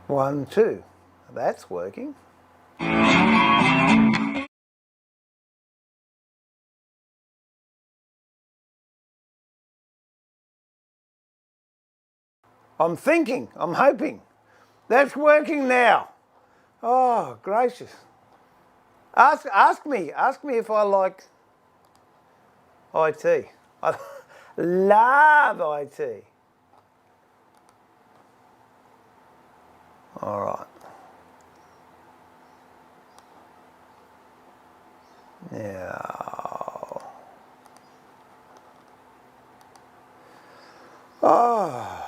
1, 2. That's working. I'm thinking, I'm hoping. That's working now. Oh, gracious. Ask me if I like IT. I love IT. All right. Now. Oh.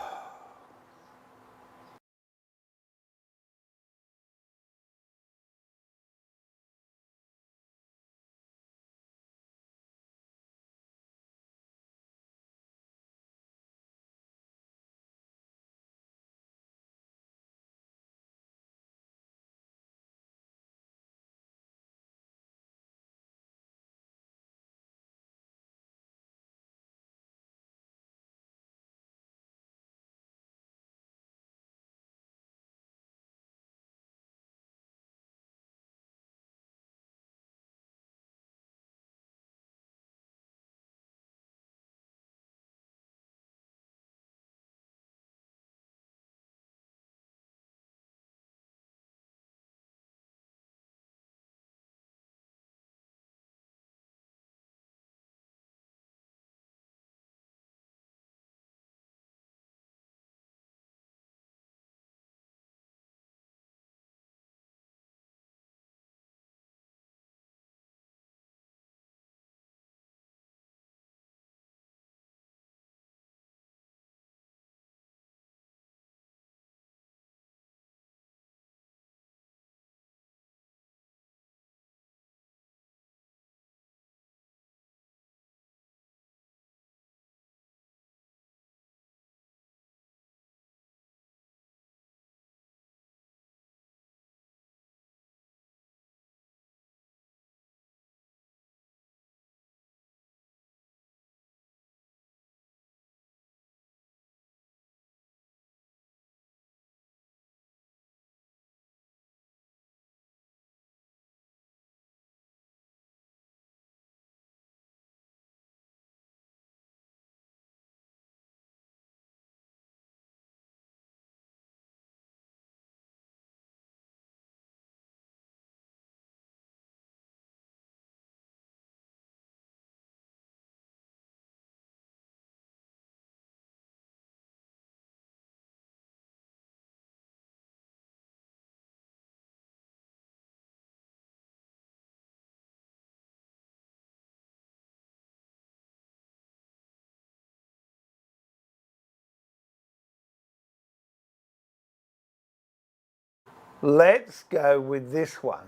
Let's go with this one.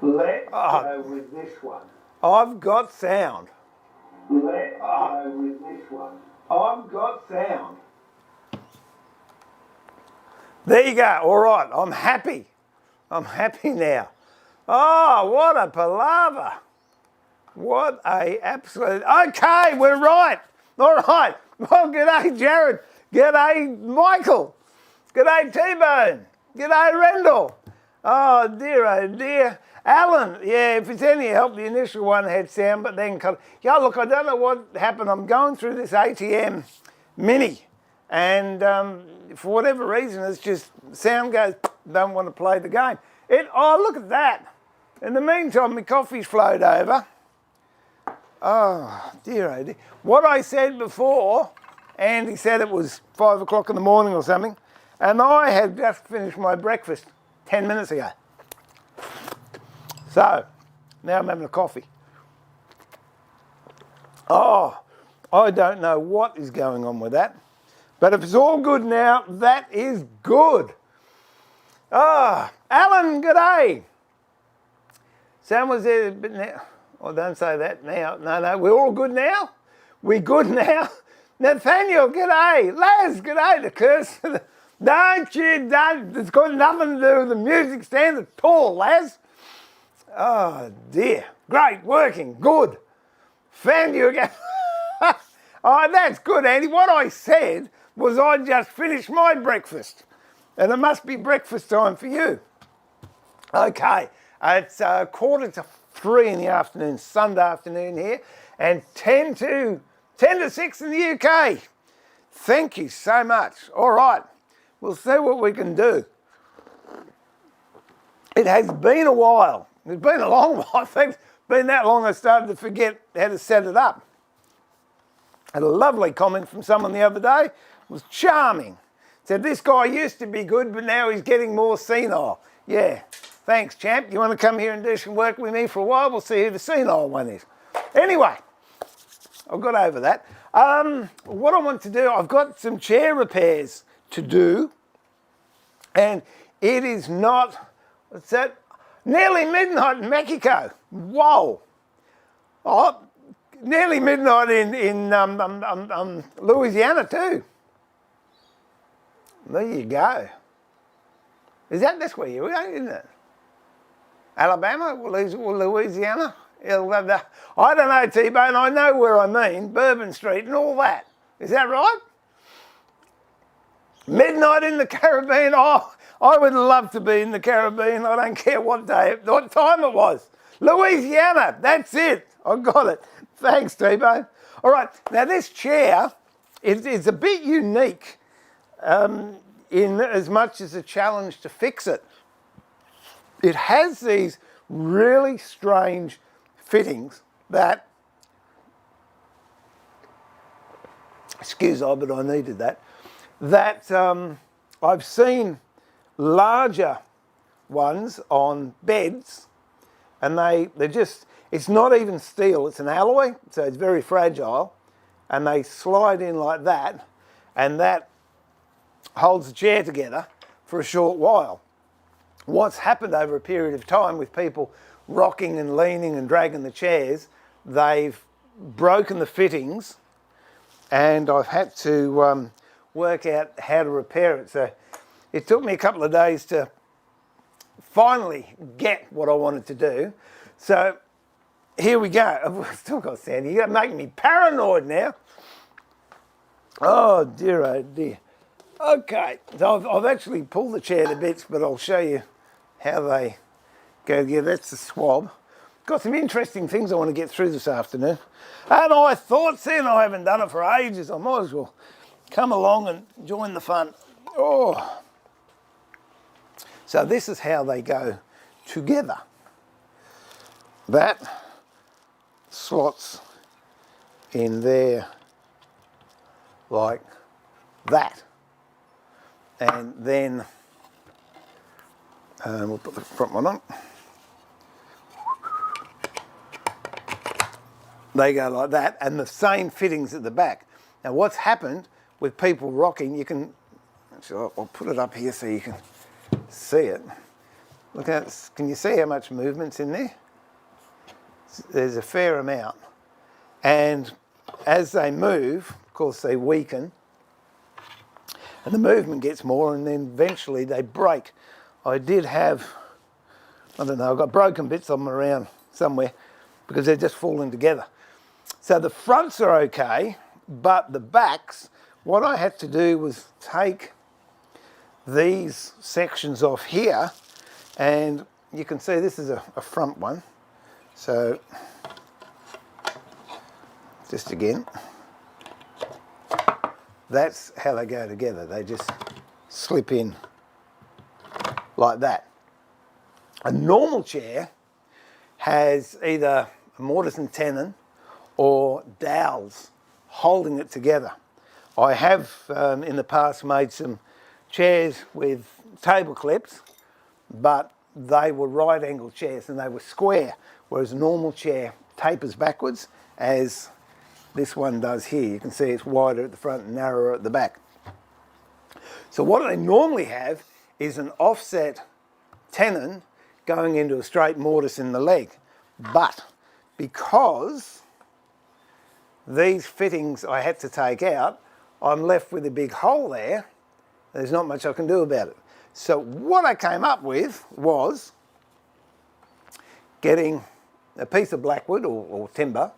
Let's go with this one. I've got sound. Let's go with this one. I've got sound. There you go. All right. I'm happy. I'm happy now. Oh, what a palaver. What a absolute... Okay, we're right. All right. Well, g'day, Jared. G'day, Michael. G'day, T-Bone. G'day, Rendell. Oh, dear. Alan, yeah, if it's any help, the initial one had sound, but then... Yeah, look, I don't know what happened. I'm going through this ATM Mini, and for whatever reason, it's just... Sound goes, don't want to play the game. Oh, look at that. In the meantime, my coffee's flowed over. Oh, dear. What I said before, Andy said it was 5 o'clock in the morning or something, and I had just finished my breakfast 10 minutes ago. So, now I'm having a coffee. Oh, I don't know what is going on with that, but if it's all good now, that is good. Ah, Alan, g'day. Sam was there, but now... Oh, don't say that now. No, we're all good now? We good now? Nathaniel, g'day. Laz, g'day. The curse. Don't. It's got nothing to do with the music stand at all, Laz. Oh, dear. Great, working, good. Found you again. Oh, that's good, Andy. What I said was I just finished my breakfast. And it must be breakfast time for you. Okay, it's 2:45 in the afternoon, Sunday afternoon here, and 10 to 6 in the UK. Thank you so much. All right, we'll see what we can do. It has been a while. It's been a long while. I think it's been that long I started to forget how to set it up. I had a lovely comment from someone the other day. It was charming. Said, this guy used to be good, but now he's getting more senile. Yeah, thanks, champ. You want to come here and do some work with me for a while? We'll see who the senile one is. Anyway, I've got over that. What I want to do, I've got some chair repairs to do. And it is not, what's that? Nearly midnight in Mexico. Whoa. Oh, nearly midnight in Louisiana too. There you go. That's where you are, isn't it? Alabama or Louisiana? I don't know, T-Bone. I know where I mean. Bourbon Street and all that. Is that right? Midnight in the Caribbean. Oh, I would love to be in the Caribbean. I don't care what time it was. Louisiana. That's it. I got it. Thanks, T-Bone. All right. Now, this chair is a bit unique in as much as a challenge to fix it. It has these really strange fittings that, excuse me, but I needed that, I've seen larger ones on beds, and they're just, it's not even steel, it's an alloy, so it's very fragile, and they slide in like that, and that holds the chair together for a short while. What's happened over a period of time with people rocking and leaning and dragging the chairs, they've broken the fittings, and I've had to work out how to repair it. So it took me a couple of days to finally get what I wanted to do. So here we go. I've still got Sandy. You're making me paranoid now. Oh dear. Okay, so I've actually pulled the chair to bits, but I'll show you how they go together. That's the swab. Got some interesting things I want to get through this afternoon. And I thought, seeing I haven't done it for ages, I might as well come along and join the fun. Oh. So this is how they go together. That slots in there like that. And then we'll put the front one on. They go like that, and the same fittings at the back. Now what's happened with people rocking, you can, actually I'll put it up here so you can see it. Look at it. Can you see how much movement's in there? There's a fair amount. And as they move, of course they weaken, and the movement gets more, and then eventually they break. I did have, I don't know, I've got broken bits of them around somewhere because they're just falling together. So the fronts are okay, but the backs, what I had to do was take these sections off here, and you can see this is a front one. So just again, that's how they go together. They just slip in like that. A normal chair has either a mortise and tenon or dowels holding it together. I have in the past made some chairs with table clips, but they were right angle chairs and they were square, whereas a normal chair tapers backwards as this one does here. You can see it's wider at the front and narrower at the back. So what I normally have is an offset tenon going into a straight mortise in the leg. But because these fittings I had to take out, I'm left with a big hole there. There's not much I can do about it. So what I came up with was getting a piece of blackwood or timber,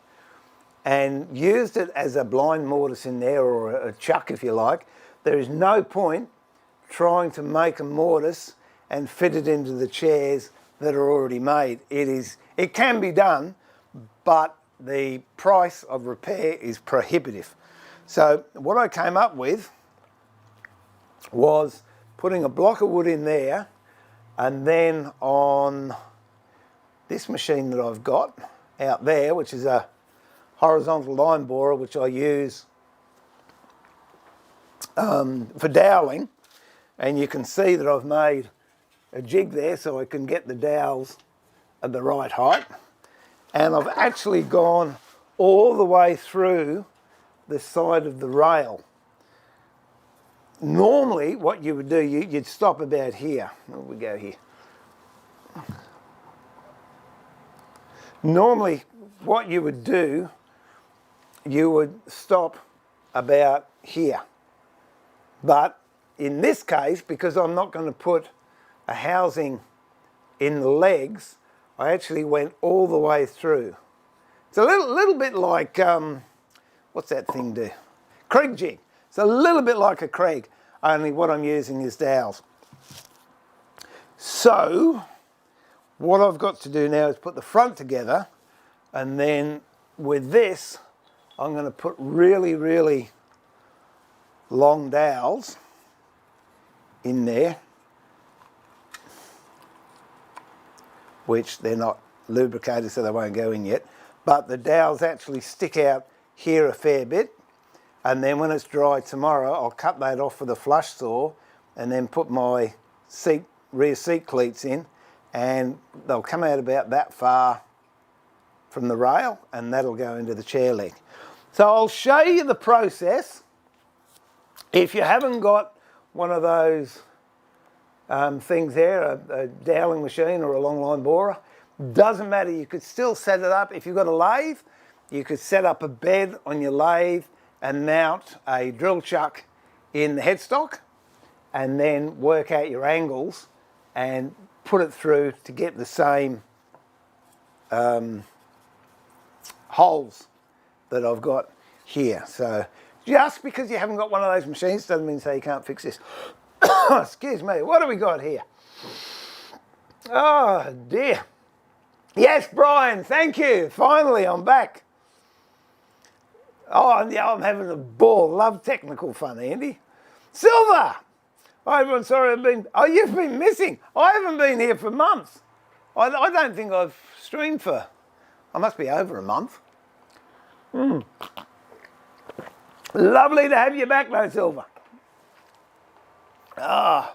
and used it as a blind mortise in there, or a chuck if you like, there is no point trying to make a mortise and fit it into the chairs that are already made. It can be done, but the price of repair is prohibitive. So what I came up with was putting a block of wood in there, and then on this machine that I've got out there, which is a horizontal line borer, which I use for doweling, and you can see that I've made a jig there so I can get the dowels at the right height. And I've actually gone all the way through the side of the rail. Normally what you would do, you'd stop about here. Where we go here? Normally what you would do, you would stop about here. But in this case, because I'm not going to put a housing in the legs, I actually went all the way through. It's a little bit like, what's that thing do? Krieg jig. It's a little bit like a Krieg, only what I'm using is dowels. So, what I've got to do now is put the front together, and then with this, I'm going to put really, really long dowels in there, which they're not lubricated so they won't go in yet, but the dowels actually stick out here a fair bit, and then when it's dry tomorrow I'll cut that off with a flush saw and then put my rear seat cleats in, and they'll come out about that far from the rail, and that'll go into the chair leg. So I'll show you the process. If you haven't got one of those things there, a doweling machine or a long line borer, doesn't matter, you could still set it up. If you've got a lathe, you could set up a bed on your lathe and mount a drill chuck in the headstock, and then work out your angles and put it through to get the same holes that I've got here. So just because you haven't got one of those machines doesn't mean to say you can't fix this. Excuse me, what do we got here? Oh dear. Yes, Brian, thank you. Finally, I'm back. Oh, yeah, I'm having a ball. Love technical fun, Andy. Silver! Oh, everyone, sorry, you've been missing. I haven't been here for months. I don't think I've streamed for, I must be over a month. Lovely to have you back, though, Silver. Ah.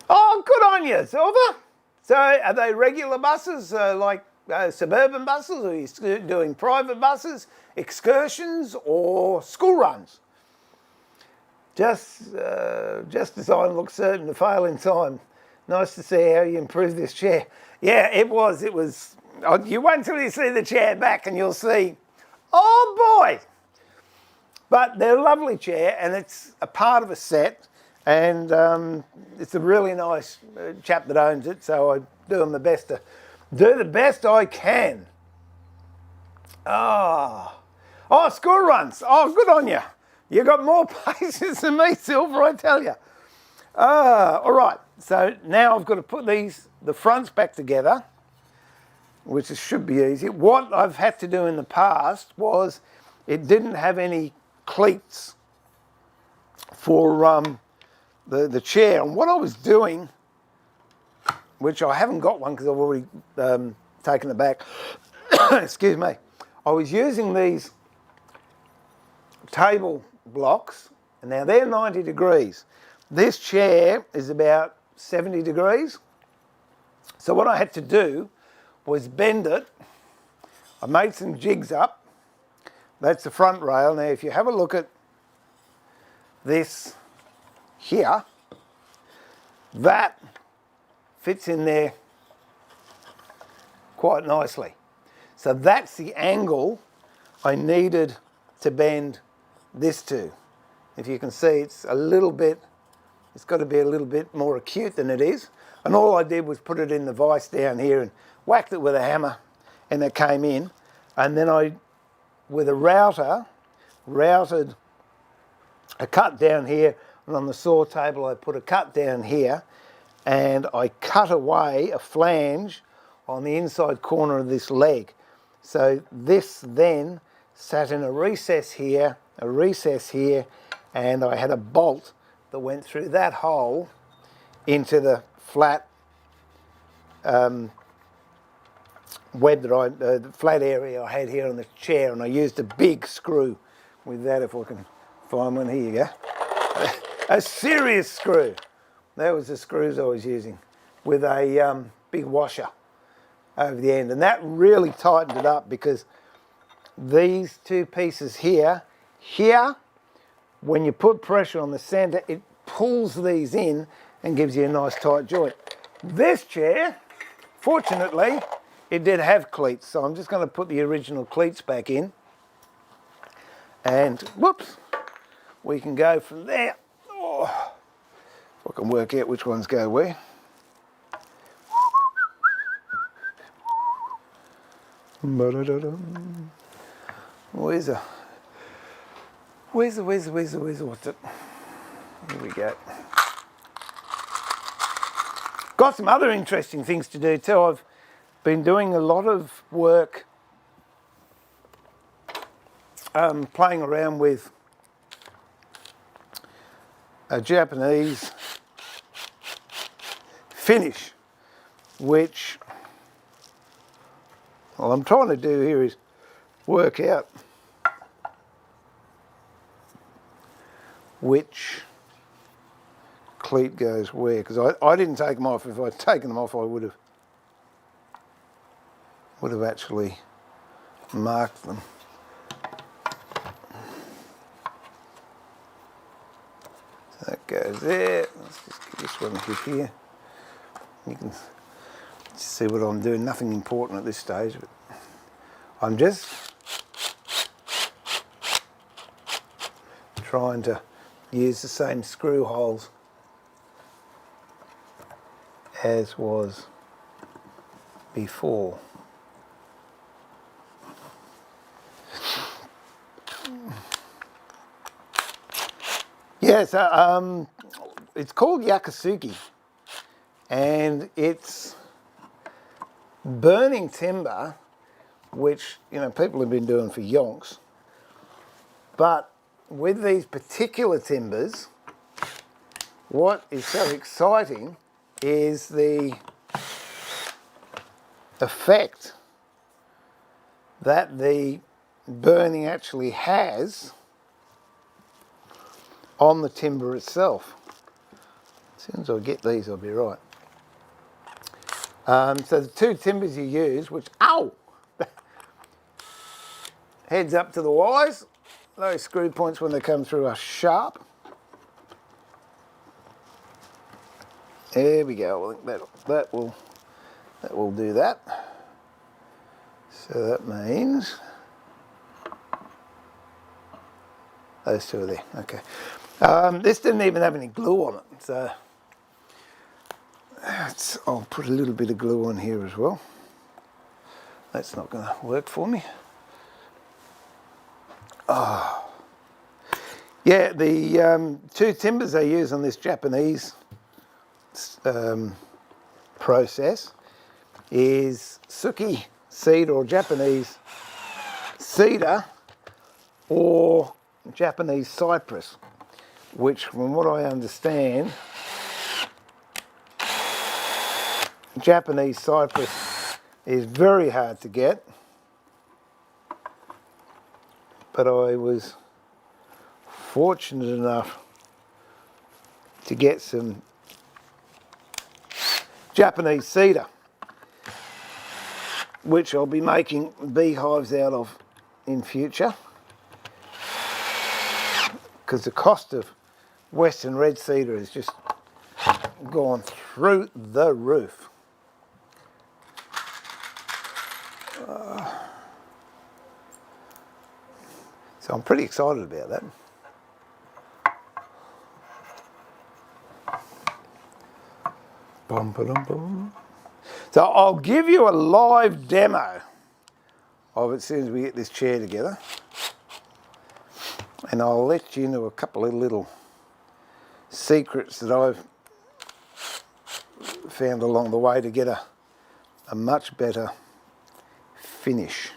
Oh, good on you, Silver. So are they regular buses, like suburban buses, or are you doing private buses, excursions, or school runs? Just design looks certain to fail in time. Nice to see how you improved this chair. Yeah, it was. You wait until you see the chair back and you'll see, oh boy. But they're a lovely chair, and it's a part of a set, and it's a really nice chap that owns it, so I do the best I can. Oh, school runs. Oh, good on you. You got more patience than me, Silver, I tell you. All right, so now I've got to put the fronts back together, which should be easy. What I've had to do in the past was it didn't have any cleats for the chair, and what I was doing, which I haven't got one because I've already taken it back, excuse me, I was using these table blocks, and now they're 90 degrees. This chair is about 70 degrees, so what I had to do was bend it. I made some jigs up. That's the front rail. Now if you have a look at this here, that fits in there quite nicely. So that's the angle I needed to bend this to. If you can see, it's got to be a little bit more acute than it is. And all I did was put it in the vise down here and whacked it with a hammer, and it came in. And then I, with a router, routed a cut down here, and on the saw table I put a cut down here, and I cut away a flange on the inside corner of this leg. So this then sat in a recess here, and I had a bolt that went through that hole into the flat web that the flat area I had here on the chair, and I used a big screw with that, if I can find one. Here you go. A serious screw. That was the screws I was using, with a big washer over the end, and that really tightened it up, because these two pieces here, when you put pressure on the centre, it pulls these in and gives you a nice tight joint. This chair, fortunately, it did have cleats, so I'm just going to put the original cleats back in, and whoops, we can go from there. Oh, if I can work out which ones go where. Where's the what's it? Here we go. Got some other interesting things to do too. I've been doing a lot of work playing around with a Japanese finish, which all I'm trying to do here is work out which cleat goes where, because I didn't take them off. If I'd taken them off, I would have actually marked them. So that goes there. Let's just give this one a hit here. You can see what I'm doing. Nothing important at this stage, but I'm just trying to use the same screw holes as was before. Yes, it's called Yakisugi, and it's burning timber, which, you know, people have been doing for yonks. But with these particular timbers, what is so exciting is the effect that the burning actually has on the timber itself. As soon as I get these, I'll be right. So the two timbers you use, which, ow! Heads up to the wise. Those screw points when they come through are sharp. There we go. I think that will do that. So that means those two are there. Okay. This didn't even have any glue on it, so I'll put a little bit of glue on here as well. That's not going to work for me. Oh. Yeah, the two timbers they use on this Japanese process is Suki cedar, or Japanese cedar, or Japanese cypress, which, from what I understand, Japanese cypress is very hard to get, but I was fortunate enough to get some Japanese cedar, which I'll be making beehives out of in future, because the cost of Western red cedar has just gone through the roof. So I'm pretty excited about that. Bum, ba-dum, bum. So I'll give you a live demo of it as soon as we get this chair together. And I'll let you into a couple of little secrets that I've found along the way to get a much better finish.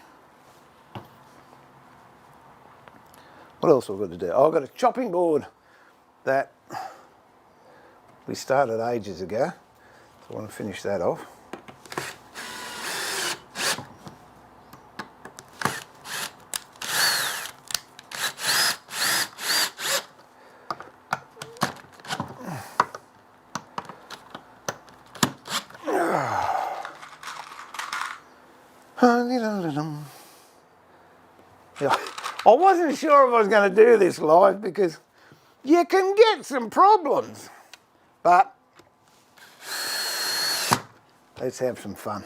What else have I got to do? I've got a chopping board that we started ages ago. So I want to finish that off. Yeah. I wasn't sure if I was going to do this live because you can get some problems, but let's have some fun.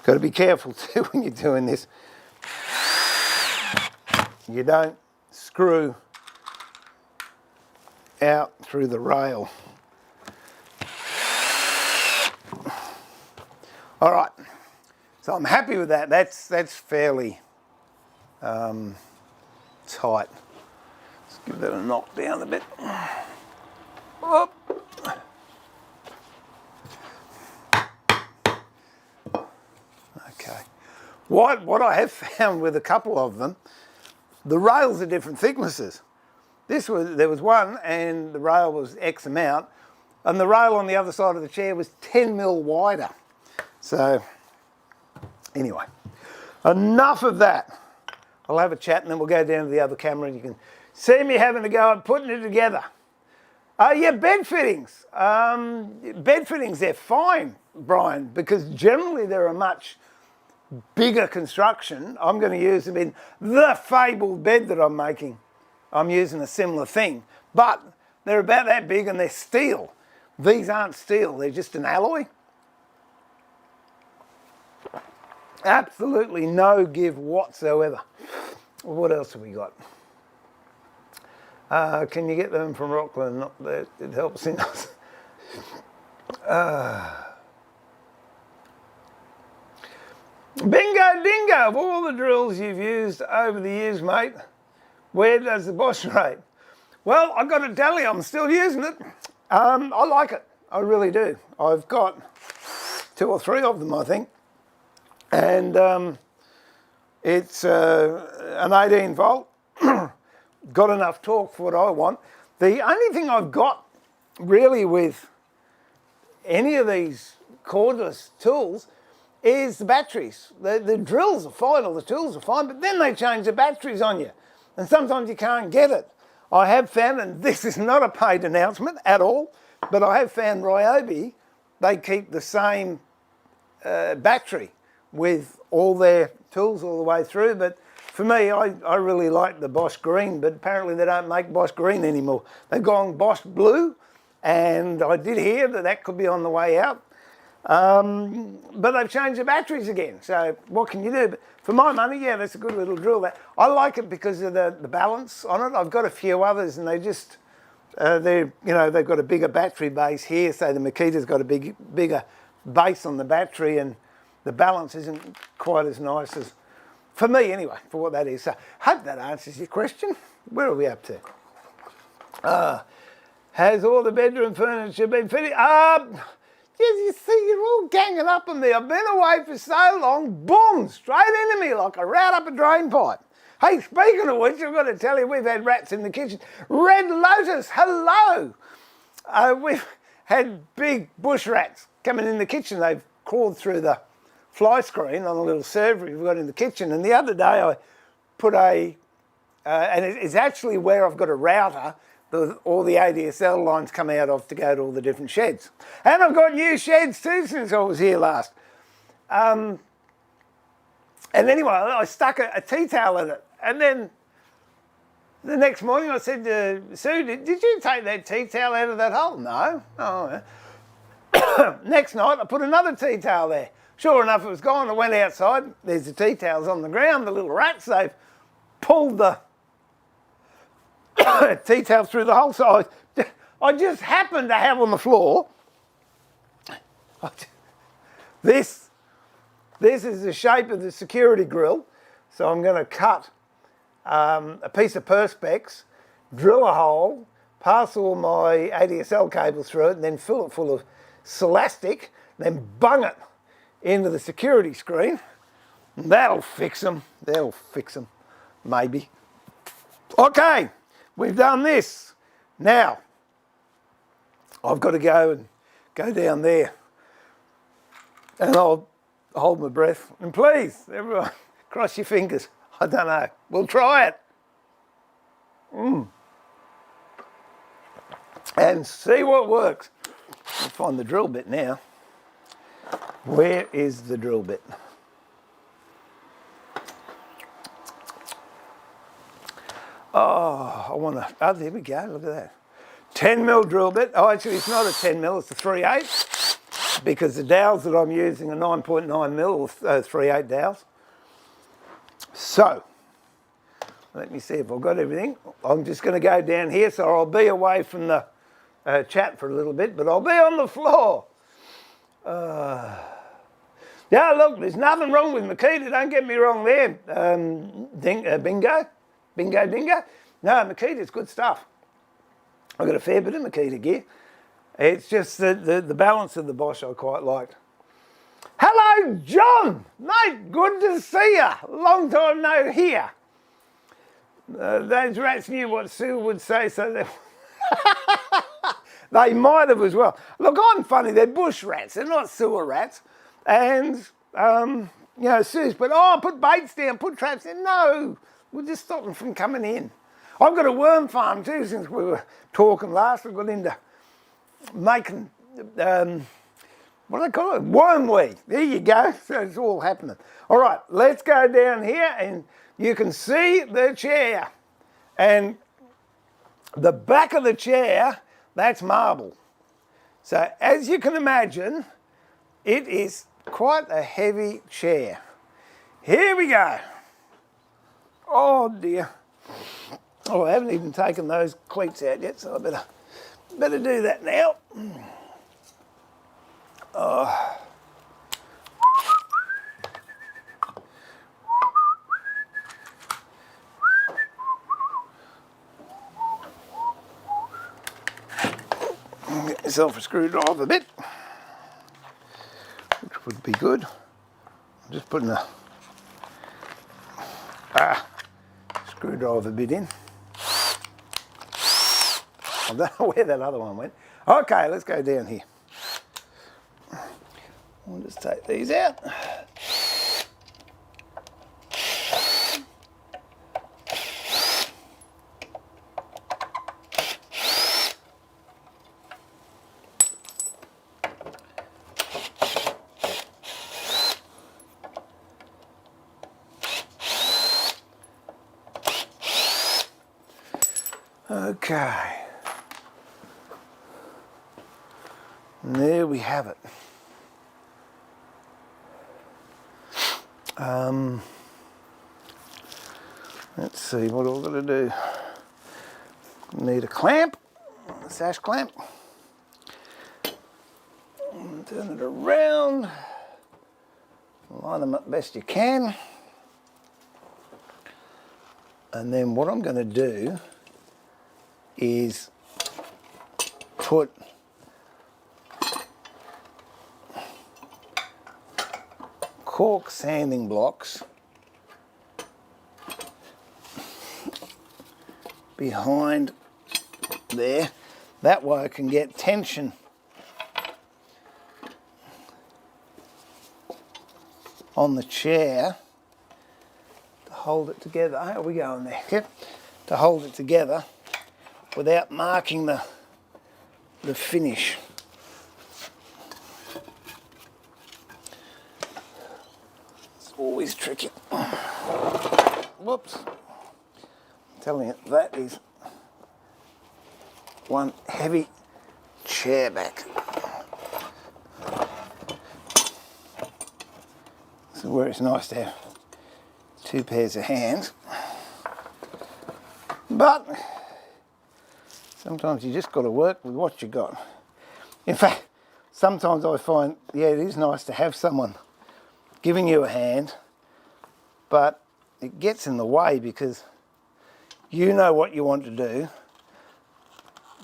Got to be careful too when you're doing this. You don't screw out through the rail. All right, so I'm happy with that. That's fairly tight. Let's give that a knock down a bit. Whoop. Okay. What I have found with a couple of them, the rails are different thicknesses. There was one and the rail was X amount, and the rail on the other side of the chair was 10 mil wider. So, anyway, enough of that. I'll have a chat and then we'll go down to the other camera and you can see me having to go and putting it together. Yeah, bed fittings. Bed fittings, they're fine, Brian, because generally they're a much bigger construction. I'm going to use them in the fabled bed that I'm making. I'm using a similar thing, but they're about that big and they're steel. These aren't steel, they're just an alloy. Absolutely no give whatsoever. What else have we got? Can you get them from Rockland? Not that it helps in us. Bingo dingo, of all the drills you've used over the years, mate, where does the Bosch rate? Well, I've got to tell you, I'm still using it. I like it, I really do. I've got 2 or 3 of them, I think. And it's an 18 volt, got enough torque for what I want. The only thing I've got really with any of these cordless tools is the batteries. The drills are fine, or the tools are fine, but then they change the batteries on you. And sometimes you can't get it. I have found, and this is not a paid announcement at all, but I have found Ryobi, they keep the same battery with all their tools all the way through. But for me, I really like the Bosch Green, but apparently they don't make Bosch Green anymore. They've gone Bosch Blue, and I did hear that that could be on the way out. But they've changed the batteries again, so what can you do? But for my money, yeah, that's a good little drill. I like it because of the balance on it. I've got a few others, and they just, they've got a bigger battery base here, so the Makita's got a bigger base on the battery, and the balance isn't quite as nice as, for me anyway, for what that is. So hope that answers your question. Where are we up to? Has all the bedroom furniture been fitted? You see, you're all ganging up on me. I've been away for so long, boom, straight into me like a rat up a drain pipe. Hey, speaking of which, I've got to tell you, we've had rats in the kitchen. Red Lotus, hello. We've had big bush rats coming in the kitchen. They've crawled through the fly screen on the little server we've got in the kitchen. And the other day I put and it's actually where I've got a router all the ADSL lines come out of to go to all the different sheds. And I've got new sheds too since I was here last. And anyway, I stuck a tea towel in it. And then the next morning I said to Sue, did you take that tea towel out of that hole? No. Oh, yeah. Next night I put another tea towel there. Sure enough, it was gone. I went outside. There's the tea towels on the ground. The little rats, they've pulled the T-tail through the hole. So I just happened to have on the floor. This is the shape of the security grill. So I'm going to cut a piece of Perspex, drill a hole, pass all my ADSL cables through it, and then fill it full of Celastic, then bung it into the security screen. And that'll fix them. That'll fix them, maybe. Okay, we've done this. Now, I've got to go down there, and I'll hold my breath. And please, everyone, cross your fingers. I don't know. We'll try it. And see what works. I'll find the drill bit now. Where is the drill bit? Oh, I want to, oh, there we go, look at that. 10mm drill bit. Oh, actually, it's not a 10mm, it's a 3/8, because the dowels that I'm using are 9.9mm or 3/8 dowels. So, let me see if I've got everything. I'm just going to go down here, so I'll be away from the chat for a little bit, but I'll be on the floor. Yeah, look, there's nothing wrong with Makita, don't get me wrong there. Bingo? Bingo dingo? No, Makita's good stuff. I've got a fair bit of Makita gear. It's just the balance of the Bosch I quite liked. Hello, John! Mate, good to see you. Long time no hear. Those rats knew what Sue would say, so they... They might have as well. Look, I'm funny, they're bush rats, they're not sewer rats. And, you know, Sue's put, oh, put baits down, put traps in. No, we'll just stop them from coming in. I've got a worm farm too, since we were talking last. I've got into making, what do they call it? Wormweed. There you go. So it's all happening. All right, let's go down here and you can see the chair. And the back of the chair, that's marble. So as you can imagine, it is quite a heavy chair. Here we go. Oh dear. Oh, I haven't even taken those cleats out yet, so I better do that now. Oh. Get myself a screwdriver bit, which would be good. I'm just putting a screwdriver bit in. I don't know where that other one went. Okay, let's go down here. I'll just take these out. Okay, and there we have it. Let's see what I've got to do. Need a clamp, a sash clamp. Turn it around, line them up best you can. And then what I'm going to do is put cork sanding blocks behind there. That way I can get tension on the chair to hold it together. How are we going there? Yep. To hold it together without marking the finish. It's always tricky. Whoops. I'm telling you, that is one heavy chair back. This is where it's nice to have two pairs of hands. But Sometimes you just got to work with what you got. In fact, sometimes I find, yeah, it is nice to have someone giving you a hand, but it gets in the way because you know what you want to do.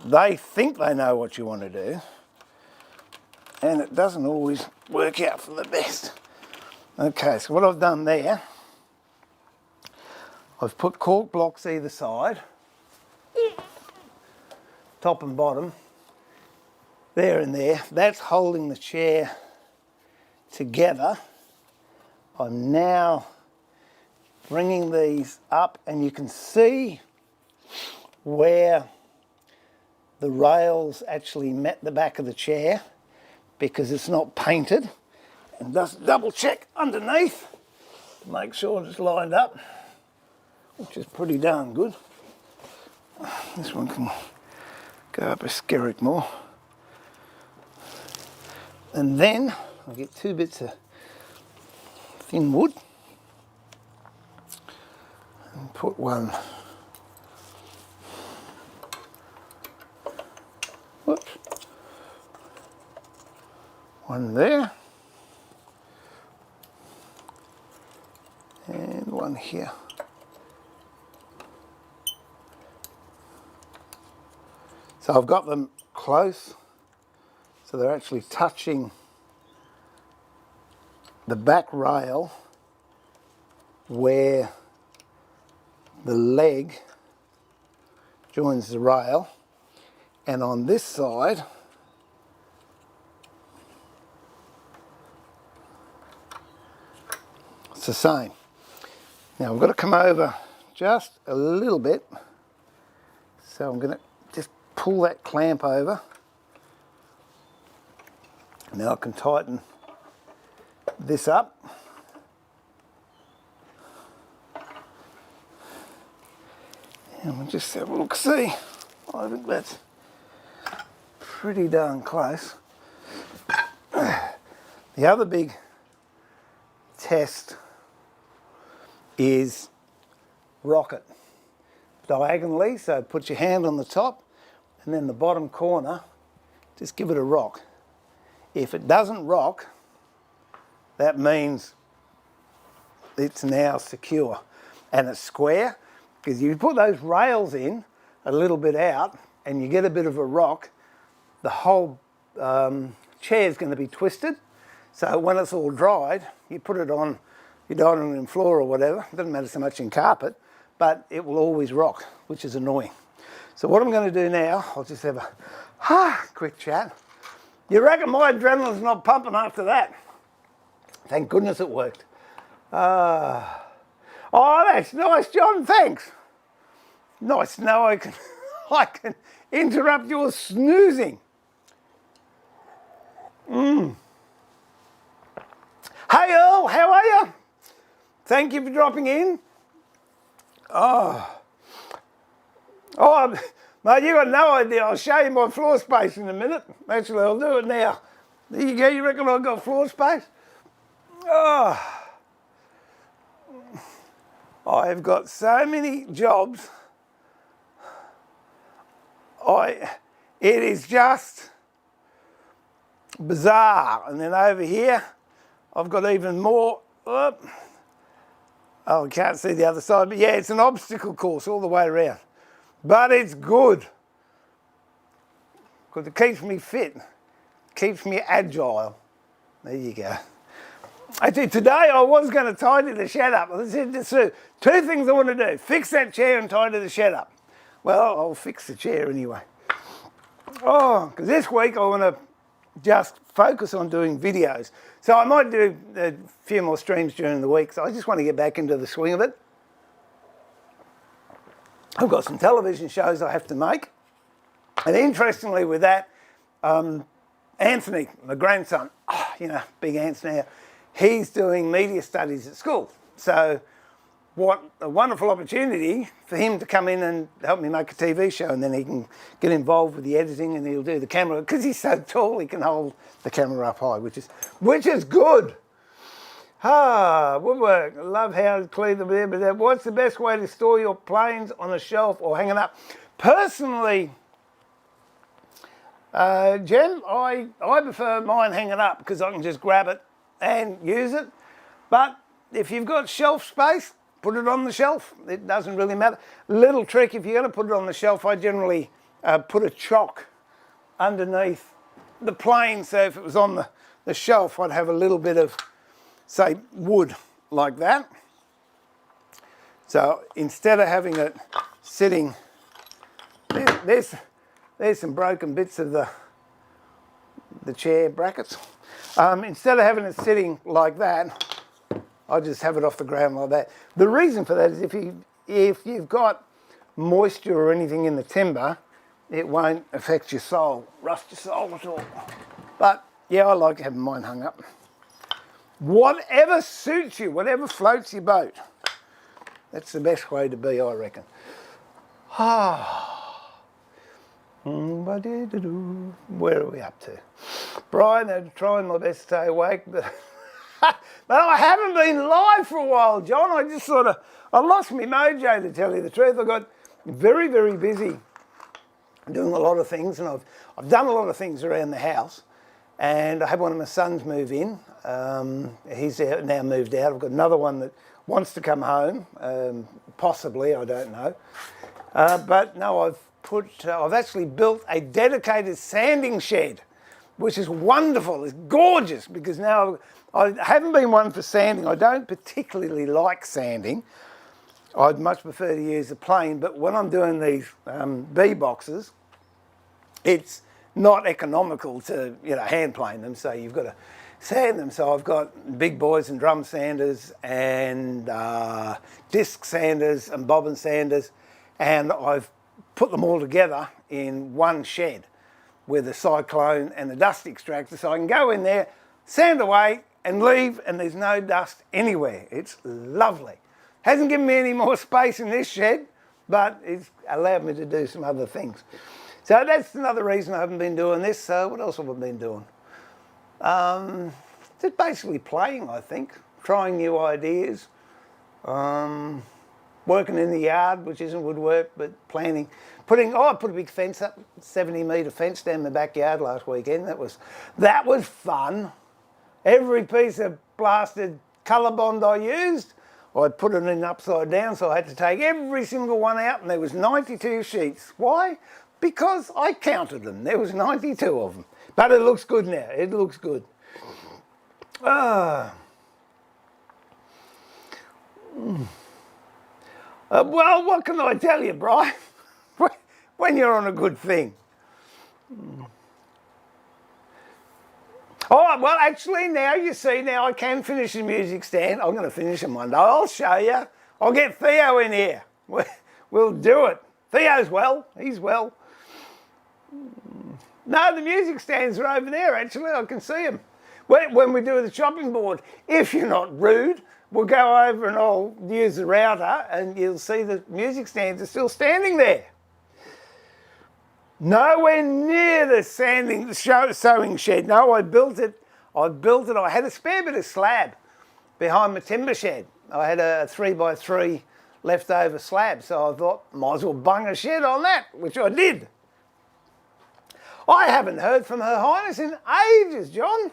They think they know what you want to do, and it doesn't always work out for the best. Okay, so what I've done there, I've put cork blocks either side, top and bottom, there and there. That's holding the chair together. I'm now bringing these up, and you can see where the rails actually met the back of the chair because it's not painted. And just double check underneath, make sure it's lined up, which is pretty darn good. This one can go up a skerrick more. And then I'll get 2 bits of thin wood and put one, whoops, one there and one here. So I've got them close, so they're actually touching the back rail where the leg joins the rail, and on this side it's the same. Now we've got to come over just a little bit, so I'm going to just pull that clamp over. Now I can tighten this up. And we'll just have a look, see. I think that's pretty darn close. The other big test is rock it diagonally, so put your hand on the top and then the bottom corner, just give it a rock. If it doesn't rock, that means it's now secure and it's square, because you put those rails in a little bit out and you get a bit of a rock, the whole chair is going to be twisted. So when it's all dried, you put it on your dining room floor or whatever, it doesn't matter so much in carpet, but it will always rock, which is annoying. So what I'm going to do now, I'll just have a quick chat. You reckon my adrenaline's not pumping after that? Thank goodness it worked. Oh, that's nice, John, thanks. Nice, now I can interrupt your snoozing. Hey Earl, how are you? Thank you for dropping in. Mate, you got no idea. I'll show you my floor space in a minute. Actually, I'll do it now. There you go, you reckon I've got floor space? I've got so many jobs. It is just bizarre. And then over here, I've got even more. Oh, I can't see the other side, but yeah, it's an obstacle course all the way around. But it's good, because it keeps me fit, keeps me agile. There you go. Actually, today I was going to tidy the shed up. I said, two things I want to do. Fix that chair and tidy the shed up. Well, I'll fix the chair anyway. Because this week I want to just focus on doing videos. So I might do a few more streams during the week. So I just want to get back into the swing of it. I've got some television shows I have to make. And interestingly with that, Anthony, my grandson, big Ant's now, he's doing media studies at school. So what a wonderful opportunity for him to come in and help me make a TV show, and then he can get involved with the editing and he'll do the camera. Because he's so tall, he can hold the camera up high, which is good. Woodwork. I love how clear the air, but what's the best way to store your planes on a shelf or hanging up? Personally, Jem, I prefer mine hanging up because I can just grab it and use it. But if you've got shelf space, put it on the shelf. It doesn't really matter. Little trick, if you're going to put it on the shelf, I generally put a chock underneath the plane, so if it was on the shelf, I'd have a little bit of, say, wood like that. So instead of having it sitting, there's some broken bits of the chair brackets. Instead of having it sitting like that, I just have it off the ground like that. The reason for that is if you've got moisture or anything in the timber, it won't affect your sole, rust your sole at all. But yeah, I like having mine hung up. Whatever suits you, whatever floats your boat. That's the best way to be, I reckon. Where are we up to? Brian, I'm trying my best to stay awake, but but I haven't been live for a while, John. I just I lost my mojo, to tell you the truth. I got very, very busy doing a lot of things, and I've done a lot of things around the house, and I had one of my sons move in. He's now moved out. I've got another one that wants to come home, possibly, I don't know. But no, I've actually built a dedicated sanding shed, which is wonderful. It's gorgeous because now I haven't been one for sanding. I don't particularly like sanding. I'd much prefer to use a plane, but when I'm doing these bee boxes, it's not economical to hand plane them, so you've got to sand them. So I've got big boys and drum sanders and disc sanders and bobbin sanders, and I've put them all together in one shed with a cyclone and a dust extractor, so I can go in there, sand away and leave, and there's no dust anywhere. It's lovely. Hasn't given me any more space in this shed, but it's allowed me to do some other things. So that's another reason I haven't been doing this. So what else have I been doing? Just basically playing, I think, trying new ideas, working in the yard, which isn't woodwork, but planning. I put a big fence up, 70-metre fence down the backyard last weekend. That was fun. Every piece of blasted colour bond I used, I put it in upside down, so I had to take every single one out, and there was 92 sheets. Why? Because I counted them. There was 92 of them. But it looks good now. It looks good. Well, what can I tell you, Brian? When you're on a good thing. Oh, well, actually, now you see, now I can finish the music stand. I'm going to finish them one day. I'll show you. I'll get Theo in here. We'll do it. Theo's well. He's well. No, the music stands are over there, actually. I can see them. When we do the chopping board, if you're not rude, we'll go over and I'll use the router and you'll see the music stands are still standing there. Nowhere near the sewing shed. No, I built it. I had a spare bit of slab behind my timber shed. I had a 3x3 leftover slab, so I thought, might as well bung a shed on that, which I did. I haven't heard from Her Highness in ages, John.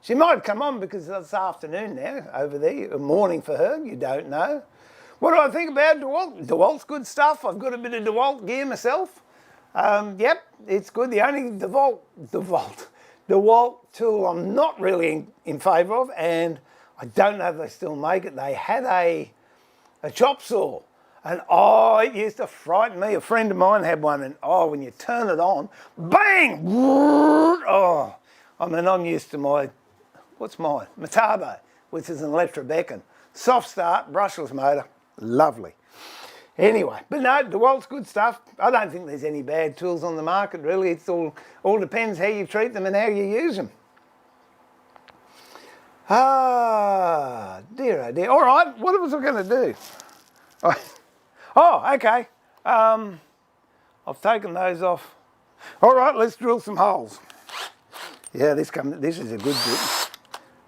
She might come on because it's afternoon now over there, morning for her, you don't know. What do I think about DeWalt? DeWalt's good stuff. I've got a bit of DeWalt gear myself. Yep, it's good. The only DeWalt tool I'm not really in favour of, and I don't know if they still make it. They had a chop saw, and it used to frighten me. A friend of mine had one, and when you turn it on, bang! I'm used to my Turbo, which is an Electrobeck, soft start, brushless motor, lovely. Anyway, but no, DeWalt's good stuff. I don't think there's any bad tools on the market, really. It's all depends how you treat them and how you use them. Dear, oh dear. All right, what was I going to do? Okay. I've taken those off. All right, let's drill some holes. Yeah, this is a good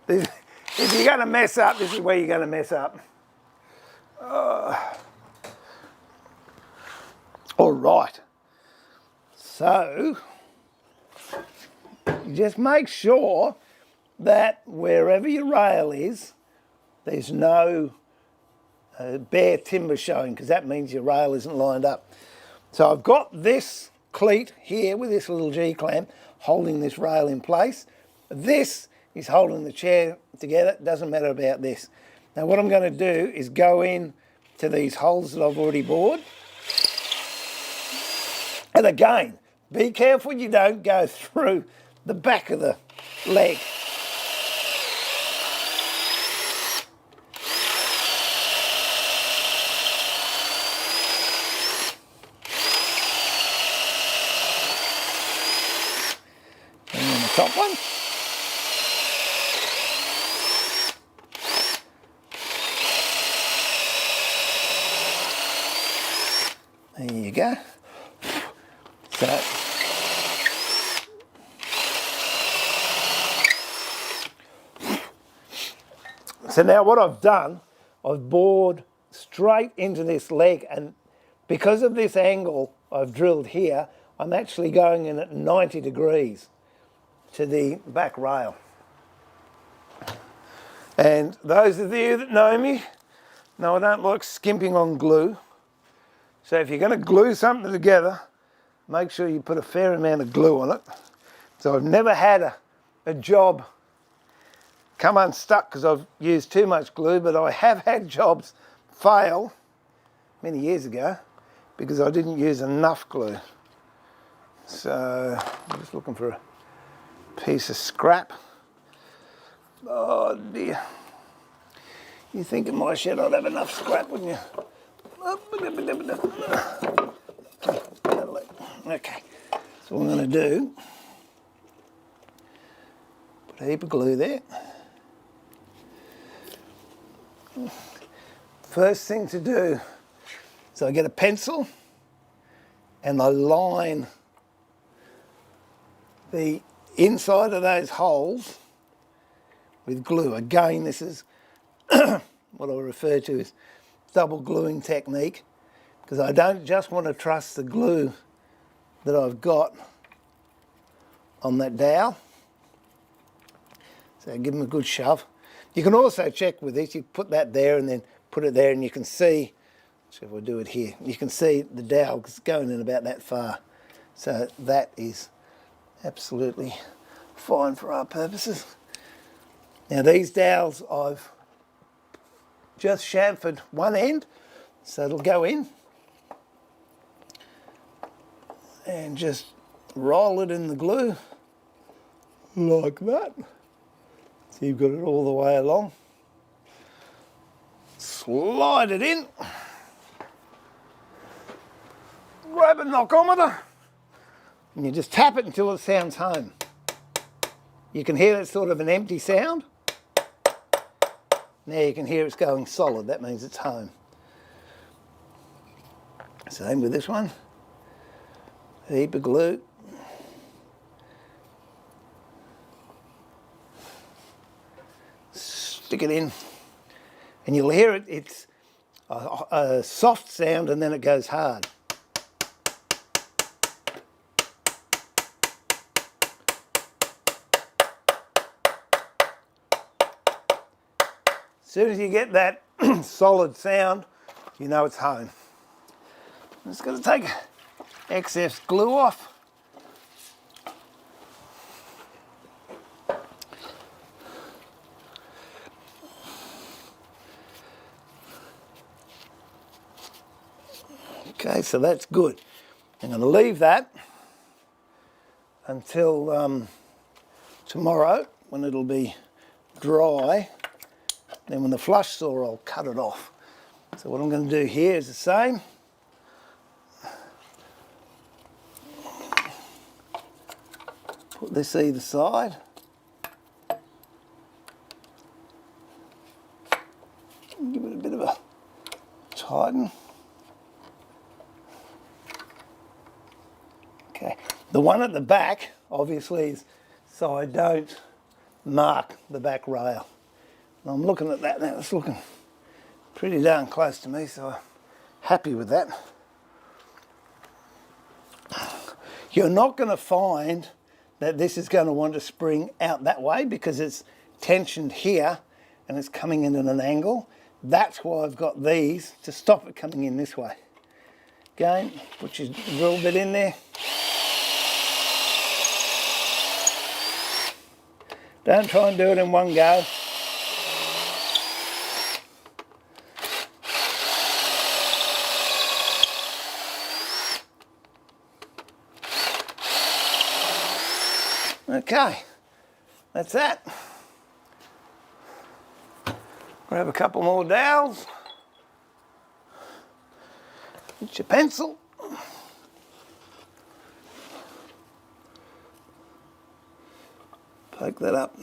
bit. If you're going to mess up, this is where you're going to mess up. All right. So, You just make sure that wherever your rail is, there's no bare timber showing, because that means your rail isn't lined up. So I've got this cleat here with this little G-clamp holding this rail in place. This is holding the chair together. It doesn't matter about this. Now what I'm going to do is go in to these holes that I've already bored. And again, be careful you don't go through the back of the leg. And then the top one. There you go. So now what I've done, I've bored straight into this leg, and because of this angle I've drilled here, I'm actually going in at 90 degrees to the back rail. And those of you that know me know I don't like skimping on glue. So if you're going to glue something together, make sure you put a fair amount of glue on it. So I've never had a job come unstuck because I've used too much glue, but I have had jobs fail many years ago because I didn't use enough glue. So I'm just looking for a piece of scrap. Oh dear. You think in my shed I'd have enough scrap, wouldn't you? Okay, so what I'm going to do, put a heap of glue there. First thing to do, so I get a pencil and I line the inside of those holes with glue. Again, this is what I refer to as double gluing technique, because I don't just want to trust the glue that I've got on that dowel. So give them a good shove. You can also check with this. You put that there and then put it there, and you can see, so if I do it here, you can see the dowel is going in about that far. So that is absolutely fine for our purposes. Now these dowels I've just chamfered one end, so it'll go in and just roll it in the glue like that. So you've got it all the way along. Slide it in. Grab a knockometer and you just tap it until it sounds home. You can hear it's sort of an empty sound. Now you can hear it's going solid. That means it's home. Same with this one. A heap of glue. Stick it in. And you'll hear it. It's a soft sound and then it goes hard. As soon as you get that solid sound, you know it's home. I'm just going to take excess glue off. Okay, so that's good. I'm going to leave that until tomorrow when it'll be dry. Then when the flush saw, I'll cut it off. So what I'm going to do here is the same. Put this either side. Give it a bit of a tighten. Okay, the one at the back obviously is so I don't mark the back rail. I'm looking at that now, it's looking pretty darn close to me, so I'm happy with that. You're not going to find that this is going to want to spring out that way because it's tensioned here and it's coming in at an angle. That's why I've got these to stop it coming in this way. Again, put your drill bit in there. Don't try and do it in one go. Okay, that's that. Grab a couple more dowels. Get your pencil. Poke that up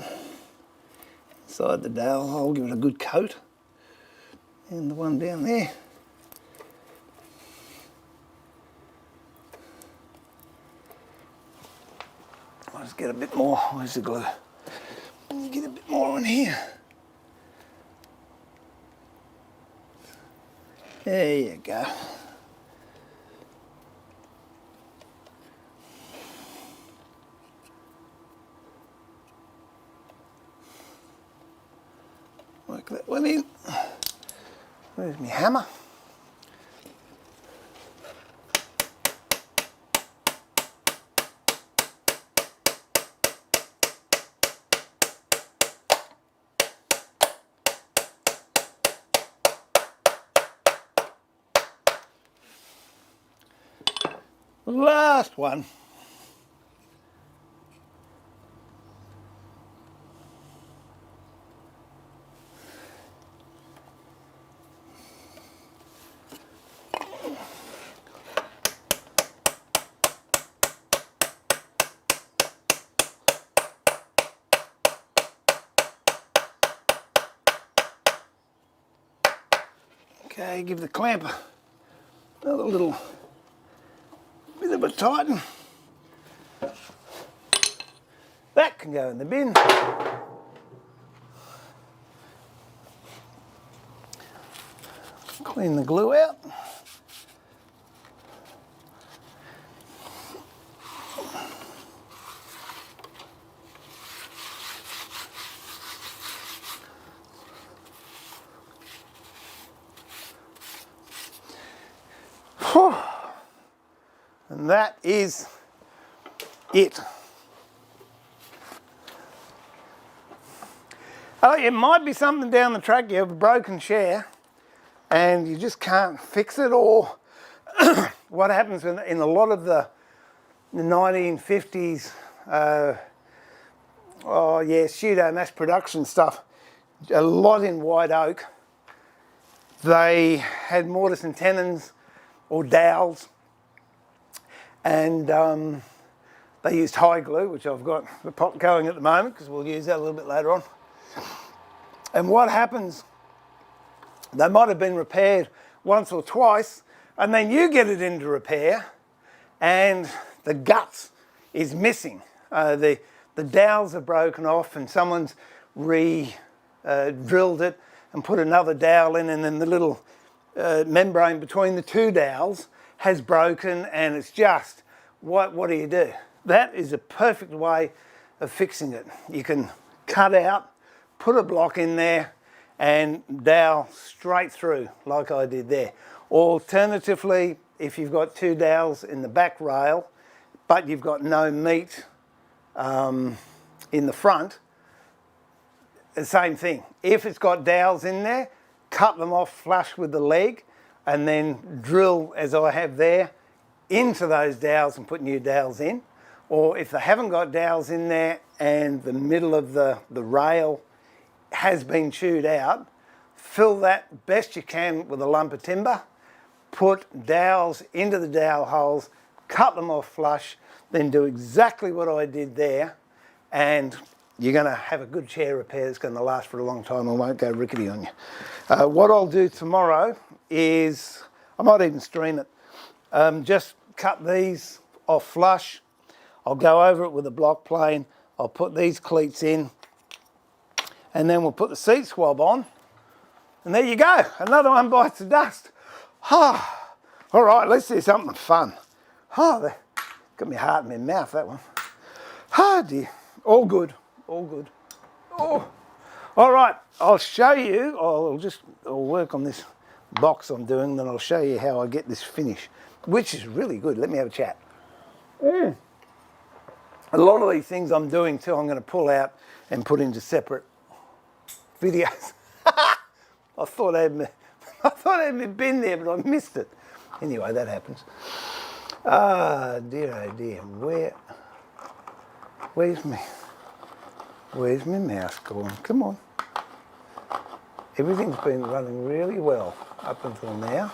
inside the dowel hole, give it a good coat. And the one down there. I'll just get a bit more. Where's the glue? Get a bit more on here. There you go. Work that one in. Where's my hammer? Last one. Okay, give the clamp another little bit of a tighten. That can go in the bin. Clean the glue out. And that is it. Oh, it might be something down the track. You have a broken chair and you just can't fix it, or what happens in a lot of the 1950s, pseudo mass production stuff, a lot in white oak, they had mortise and tenons or dowels, and they used high glue, which I've got the pot going at the moment because we'll use that a little bit later on. And what happens, they might have been repaired once or twice, and then you get it into repair and the guts is missing. The dowels are broken off and someone's drilled it and put another dowel in, and then the little membrane between the two dowels has broken, and it's just, what do you do? That is a perfect way of fixing it. You can cut out, put a block in there and dowel straight through like I did there. Alternatively, if you've got two dowels in the back rail but you've got no meat in the front, the same thing. If it's got dowels in there, cut them off flush with the leg and then drill, as I have there, into those dowels and put new dowels in. Or if they haven't got dowels in there and the middle of the rail has been chewed out, fill that best you can with a lump of timber, put dowels into the dowel holes, cut them off flush, then do exactly what I did there, and you're going to have a good chair repair that's going to last for a long time and won't go rickety on you. What I'll do tomorrow is, I might even stream it, just cut these off flush. I'll go over it with a block plane. I'll put these cleats in, and then we'll put the seat swab on, and there you go. Another one bites the dust. All right, let's do something fun. That got my heart in my mouth, that one. Oh dear, all good, all good. Oh, all right, I'll show you, I'll work on this box I'm doing, then I'll show you how I get this finish, which is really good. Let me have a chat. A lot of these things I'm doing too, I'm going to pull out and put into separate videos. I thought I had been there, but I missed it. Anyway, that happens. Ah, dear, oh dear. Where's my mouse going? Come on. Everything's been running really well up until now.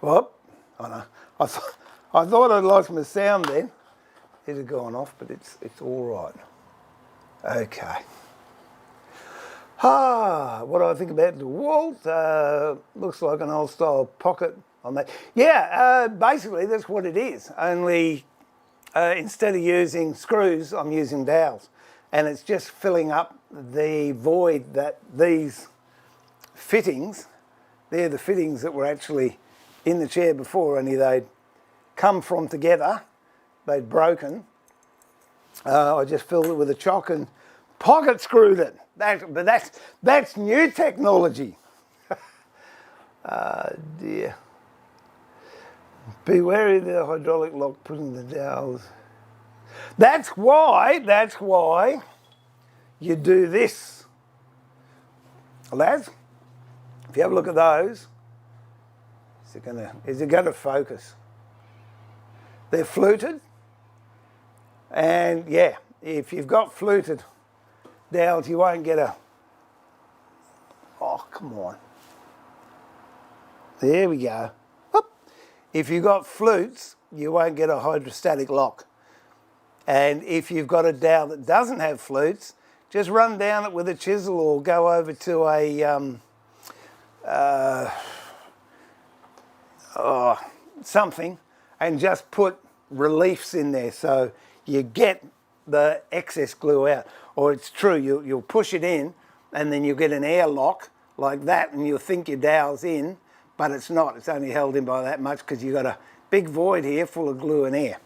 Whoop. Oh no. I thought I'd lost my sound then. It had gone off, but it's all right. Okay. What do I think about the wall? Looks like an old style pocket on that. Yeah, basically that's what it is. Only instead of using screws, I'm using dowels. And it's just filling up the void that these fittings, they're the fittings that were actually in the chair before, only they'd come from together, they'd broken. I just filled it with a chock and pocket screwed it. But that's new technology. Dear. Be wary of the hydraulic lock putting the dowels. That's why you do this. Lads, if you have a look at those, is it gonna focus? They're fluted. And yeah, if you've got fluted dowels, you won't get a... Oh, come on. There we go. Whoop. If you've got flutes, you won't get a hydrostatic lock. And if you've got a dowel that doesn't have flutes, just run down it with a chisel or go over to a something and just put reliefs in there so you get the excess glue out. Or it's true, you'll push it in and then you'll get an air lock like that and you'll think your dowel's in, but it's not. It's only held in by that much because you've got a big void here full of glue and air.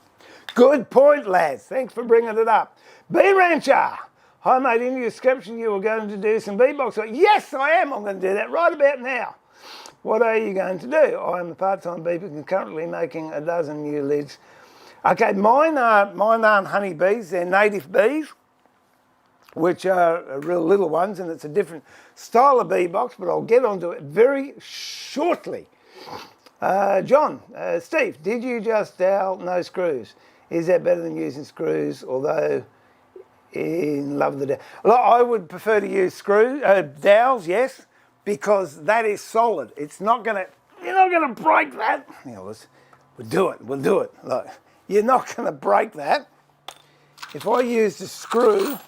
Good point, lads. Thanks for bringing it up. B-Rancher. Hi, mate. In your description, you were going to do some beatbox. Yes, I am. I'm going to do that right about now. What are you going to do? I am a part-time beeper and currently making a dozen new lids. Okay, mine aren't honeybees. They're native bees, which are real little ones, and it's a different style of bee box, but I'll get onto it very shortly. John, Steve, did you just dowel no screws? Is that better than using screws, although in love with the dowel? Look, I would prefer to use dowels, yes, because that is solid. It's not going to, you're not going to break that. You know, we'll do it. Look, you're not going to break that. If I used a screw,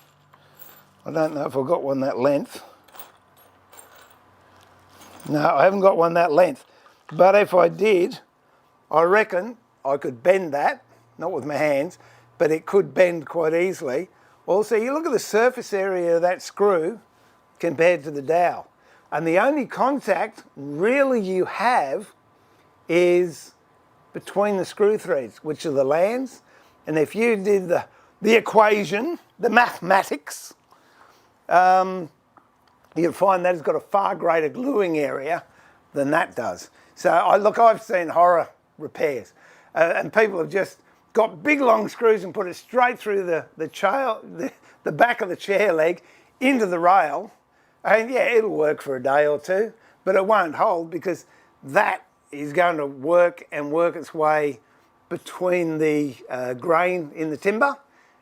I don't know if I've got one that length. No, I haven't got one that length. But if I did, I reckon I could bend that, not with my hands, but it could bend quite easily. Also, you look at the surface area of that screw compared to the dowel. And the only contact really you have is between the screw threads, which are the lands. And if you did the equation, the mathematics, you'll find that it's got a far greater gluing area than that does. So I've seen horror repairs, and people have just got big long screws and put it straight through the back of the chair leg into the rail, and yeah, it'll work for a day or two, but it won't hold because that is going to work its way between the grain in the timber,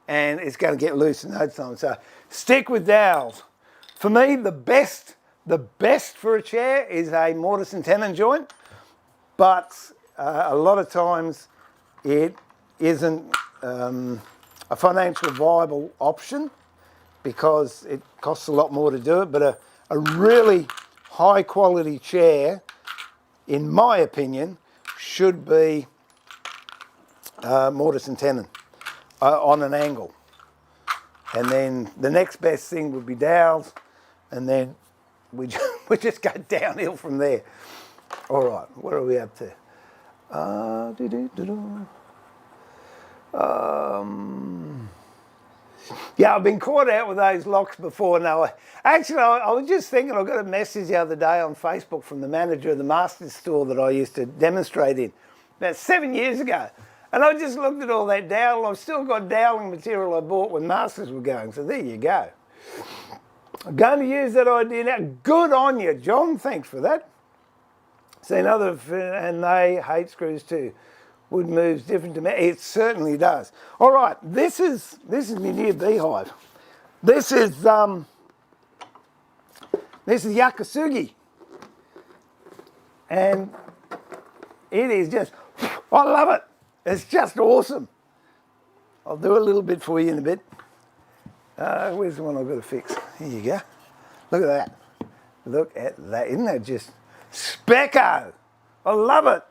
and it's going to get loose in no time. So stick with dowels. For me, the best for a chair is a mortise and tenon joint, but a lot of times it isn't a financially viable option because it costs a lot more to do it. But a really high quality chair, in my opinion, should be mortise and tenon on an angle. And then the next best thing would be dowels, and then we we just go downhill from there. All right, what are we up to? Yeah, I've been caught out with those locks before. No, actually, I was just thinking, I got a message the other day on Facebook from the manager of the Masters store that I used to demonstrate in about 7 years ago. And I just looked at all that dowel. I've still got doweling material I bought when Masters were going. So there you go. I'm going to use that idea now. Good on you, John. Thanks for that. Seen other, and they hate screws too. Wood moves different to me. It certainly does. All right, this is my new beehive. This is Yakisugi, and it is just, I love it. It's just awesome. I'll do a little bit for you in a bit. Where's the one I've got to fix? Here you go. Look at that. Look at that. Isn't that just specko? I love it.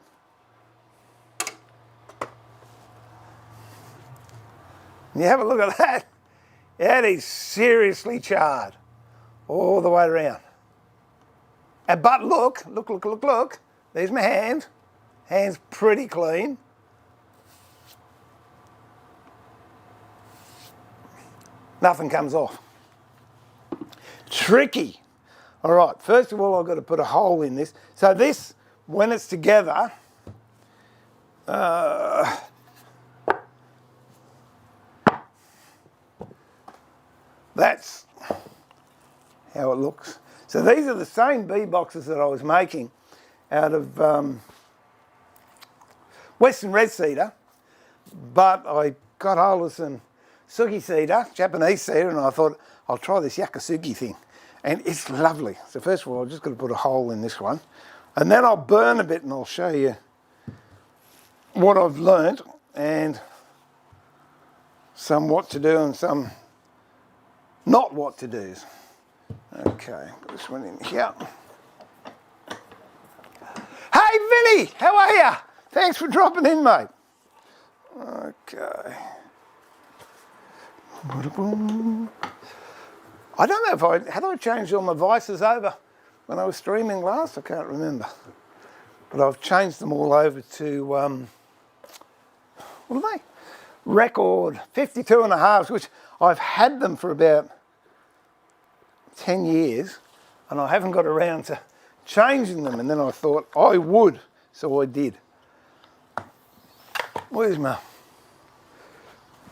You have a look at that. That is seriously charred all the way around. But look. There's my hand. Hand's pretty clean. Nothing comes off. Tricky. All right, first of all, I've got to put a hole in this. So this, when it's together, that's how it looks. So these are the same bee boxes that I was making out of Western red cedar, but I got hold of some sugi cedar, Japanese cedar, and I thought I'll try this Yakisugi thing. And it's lovely. So first of all, I've just got to put a hole in this one, and then I'll burn a bit and I'll show you what I've learnt and some what to do and some not what to do. Okay, put this one in here. Hey Vinny, how are you? Thanks for dropping in, mate. Okay. I don't know if had I changed all my vices over when I was streaming last? I can't remember. But I've changed them all over to, what are they? Record 52.5s, which I've had them for about 10 years and I haven't got around to changing them, and then I thought I would, so I did. Where's my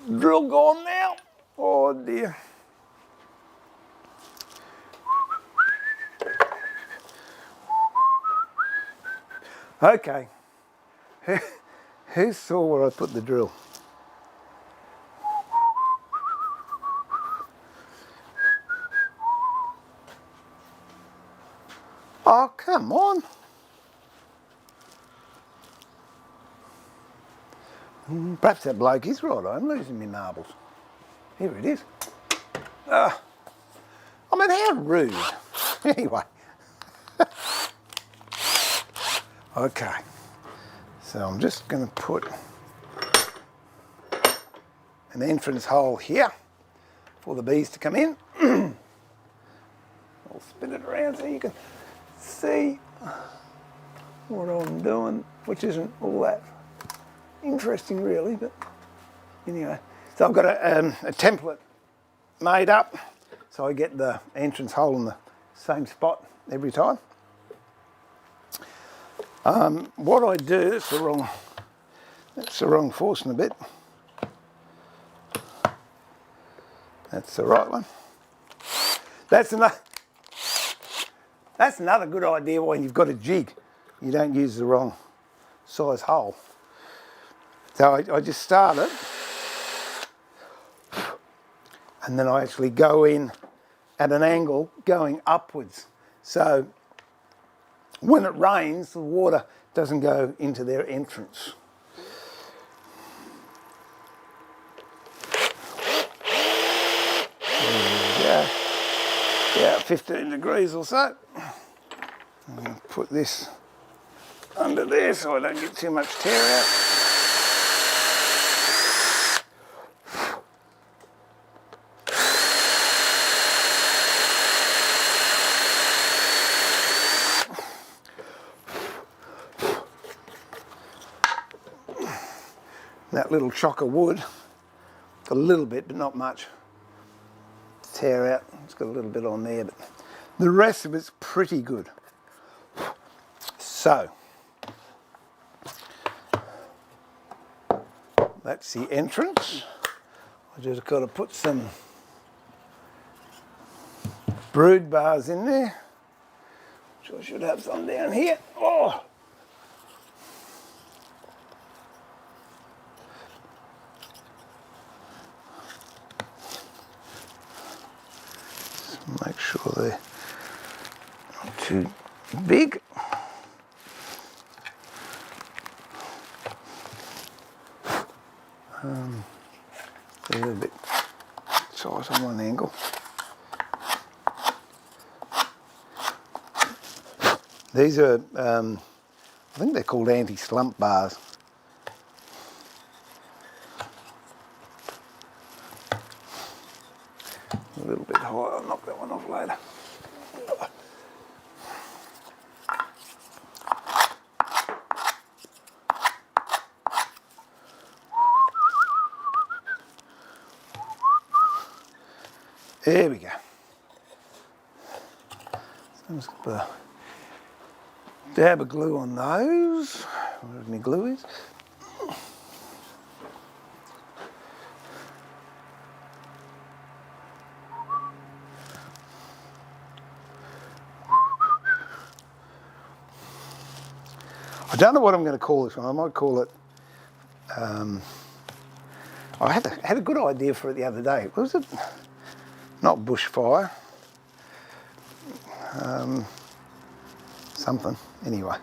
drill gone now? Oh dear. Okay, who saw where I put the drill? Oh, come on. Perhaps that bloke is right. I'm losing my marbles. Here it is. I mean, how rude. Anyway. Okay. So I'm just going to put an entrance hole here for the bees to come in. I'll spin it around so you can see what I'm doing, which isn't all that interesting really, but anyway. So I've got a template made up, so I get the entrance hole in the same spot every time. What I do, that's the wrong forcing a bit. That's the right one. That's another good idea when you've got a jig. You don't use the wrong size hole. So I just start it, and then I actually go in at an angle going upwards. So when it rains, the water doesn't go into their entrance. There we go. Yeah, 15 degrees or so. I'm going to put this under there so I don't get too much tear out. That little chock of wood, a little bit, but not much. Tear out, it's got a little bit on there, but the rest of it's pretty good. So, that's the entrance. I just got to put some brood bars in there, which I should have some down here. Oh! Make sure they're not too big. A little bit size on one angle. These are, I think they're called anti-slump bars. A little bit high, I'll knock that one off later. There we go. So I'm just going to put a dab of glue on those, wherever my glue is. I don't know what I'm going to call this one. I might call it, I had a good idea for it the other day. What was it? Not bushfire. Something. Anyway.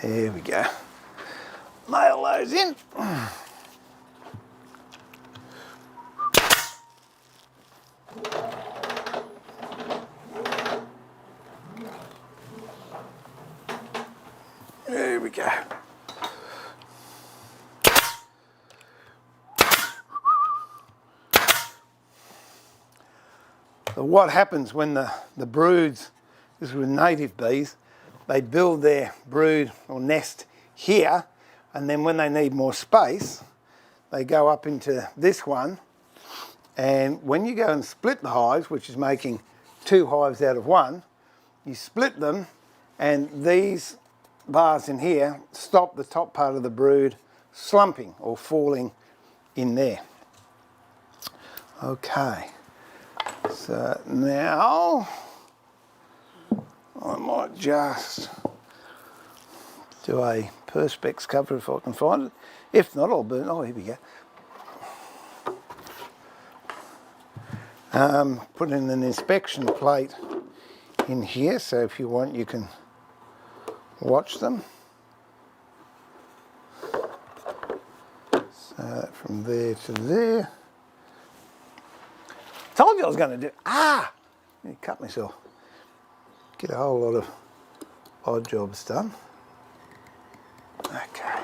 There we go. Nail those in. There we go. So what happens when the broods, this is with native bees, they build their brood or nest here, and then when they need more space, they go up into this one, and when you go and split the hives, which is making 2 hives out of 1, you split them, and these bars in here stop the top part of the brood slumping or falling in there. Okay. So now I might just do a perspex cover if I can find it. If not, I'll burn. Oh, here we go. Put in an inspection plate in here, so if you want, you can watch them. So from there to there. Told you I was going to do. I cut myself. Get a whole lot of odd jobs done. Okay.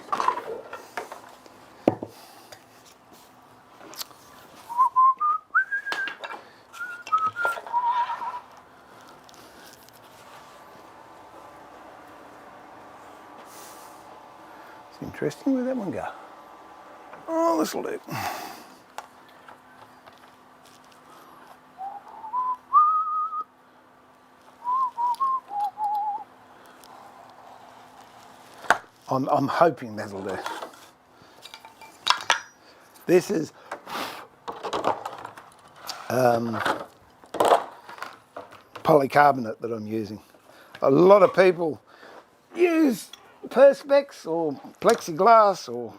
It's interesting. Where'd that one go? Oh, this'll do. I'm hoping that'll do. This is polycarbonate that I'm using. A lot of people use perspex or plexiglass or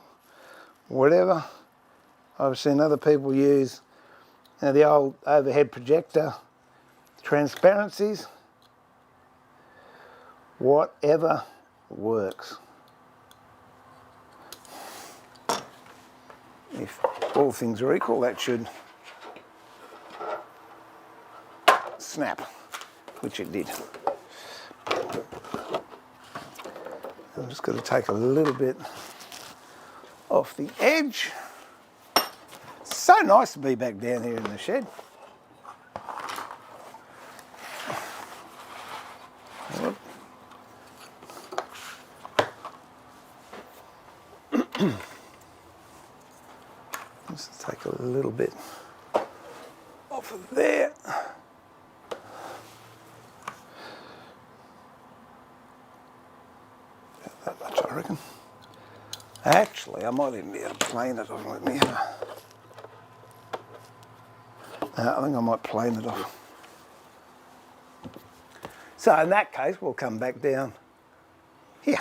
whatever. I've seen other people use the old overhead projector transparencies. Whatever works. If all things are equal, that should snap, which it did. I'm just going to take a little bit off the edge. It's so nice to be back down here in the shed. Just take a little bit off of there. About that much, I reckon. Actually, I might even be able to plane it off with me. I think I might plane it off. So in that case, we'll come back down here.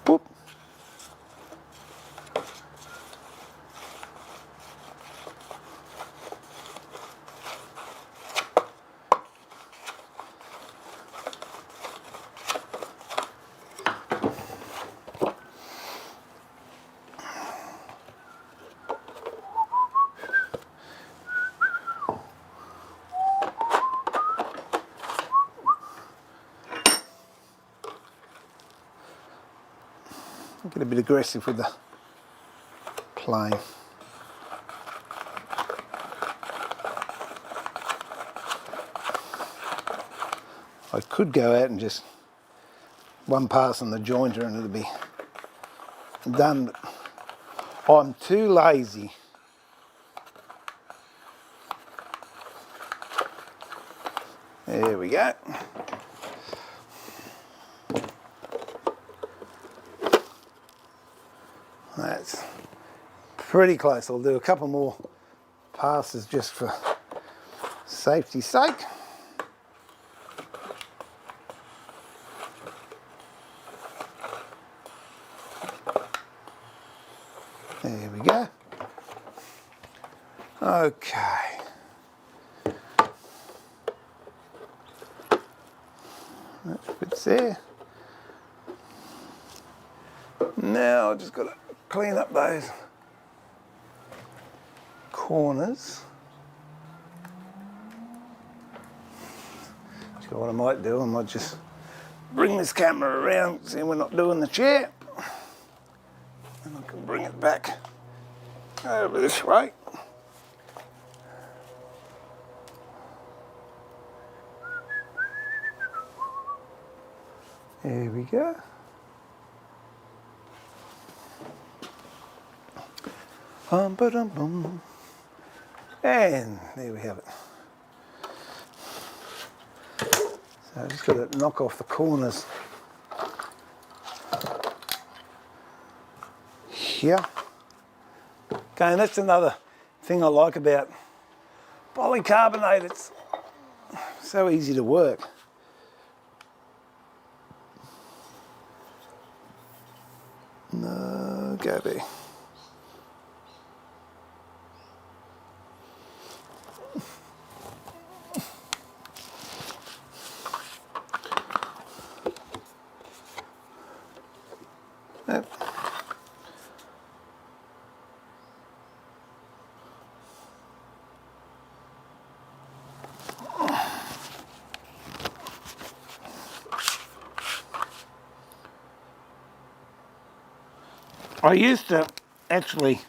Whoop. Get a bit aggressive with the plane. I could go out and just one pass on the jointer and it'll be done, but I'm too lazy. There we go. That's pretty close. I'll do a couple more passes just for safety's sake. There we go. Okay. That fits there. Now I've just got to clean up those corners. So what I might do, I might just bring this camera around, see we're not doing the chair. And I can bring it back over this way. There we go. Bum. And there we have it. So I've just got to knock off the corners here. Okay, and that's another thing I like about polycarbonate. It's so easy to work. No, go there. I used to actually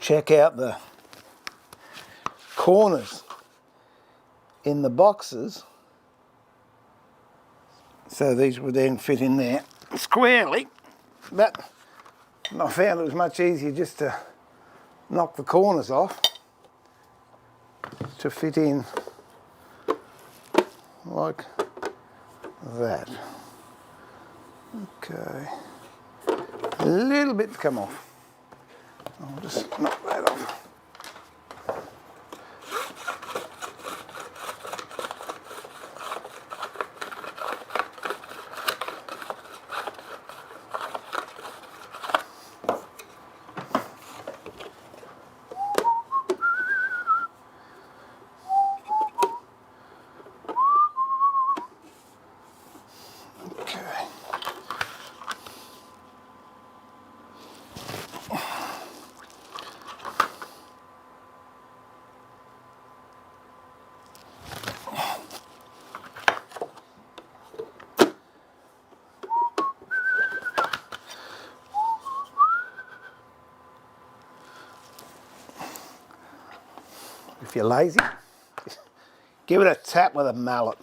check out the corners in the boxes so these would then fit in there squarely, but I found it was much easier just to knock the corners off to fit in like that. Okay. A little bit to come off. I'll just knock that off. if you're lazy, just give it a tap with a mallet.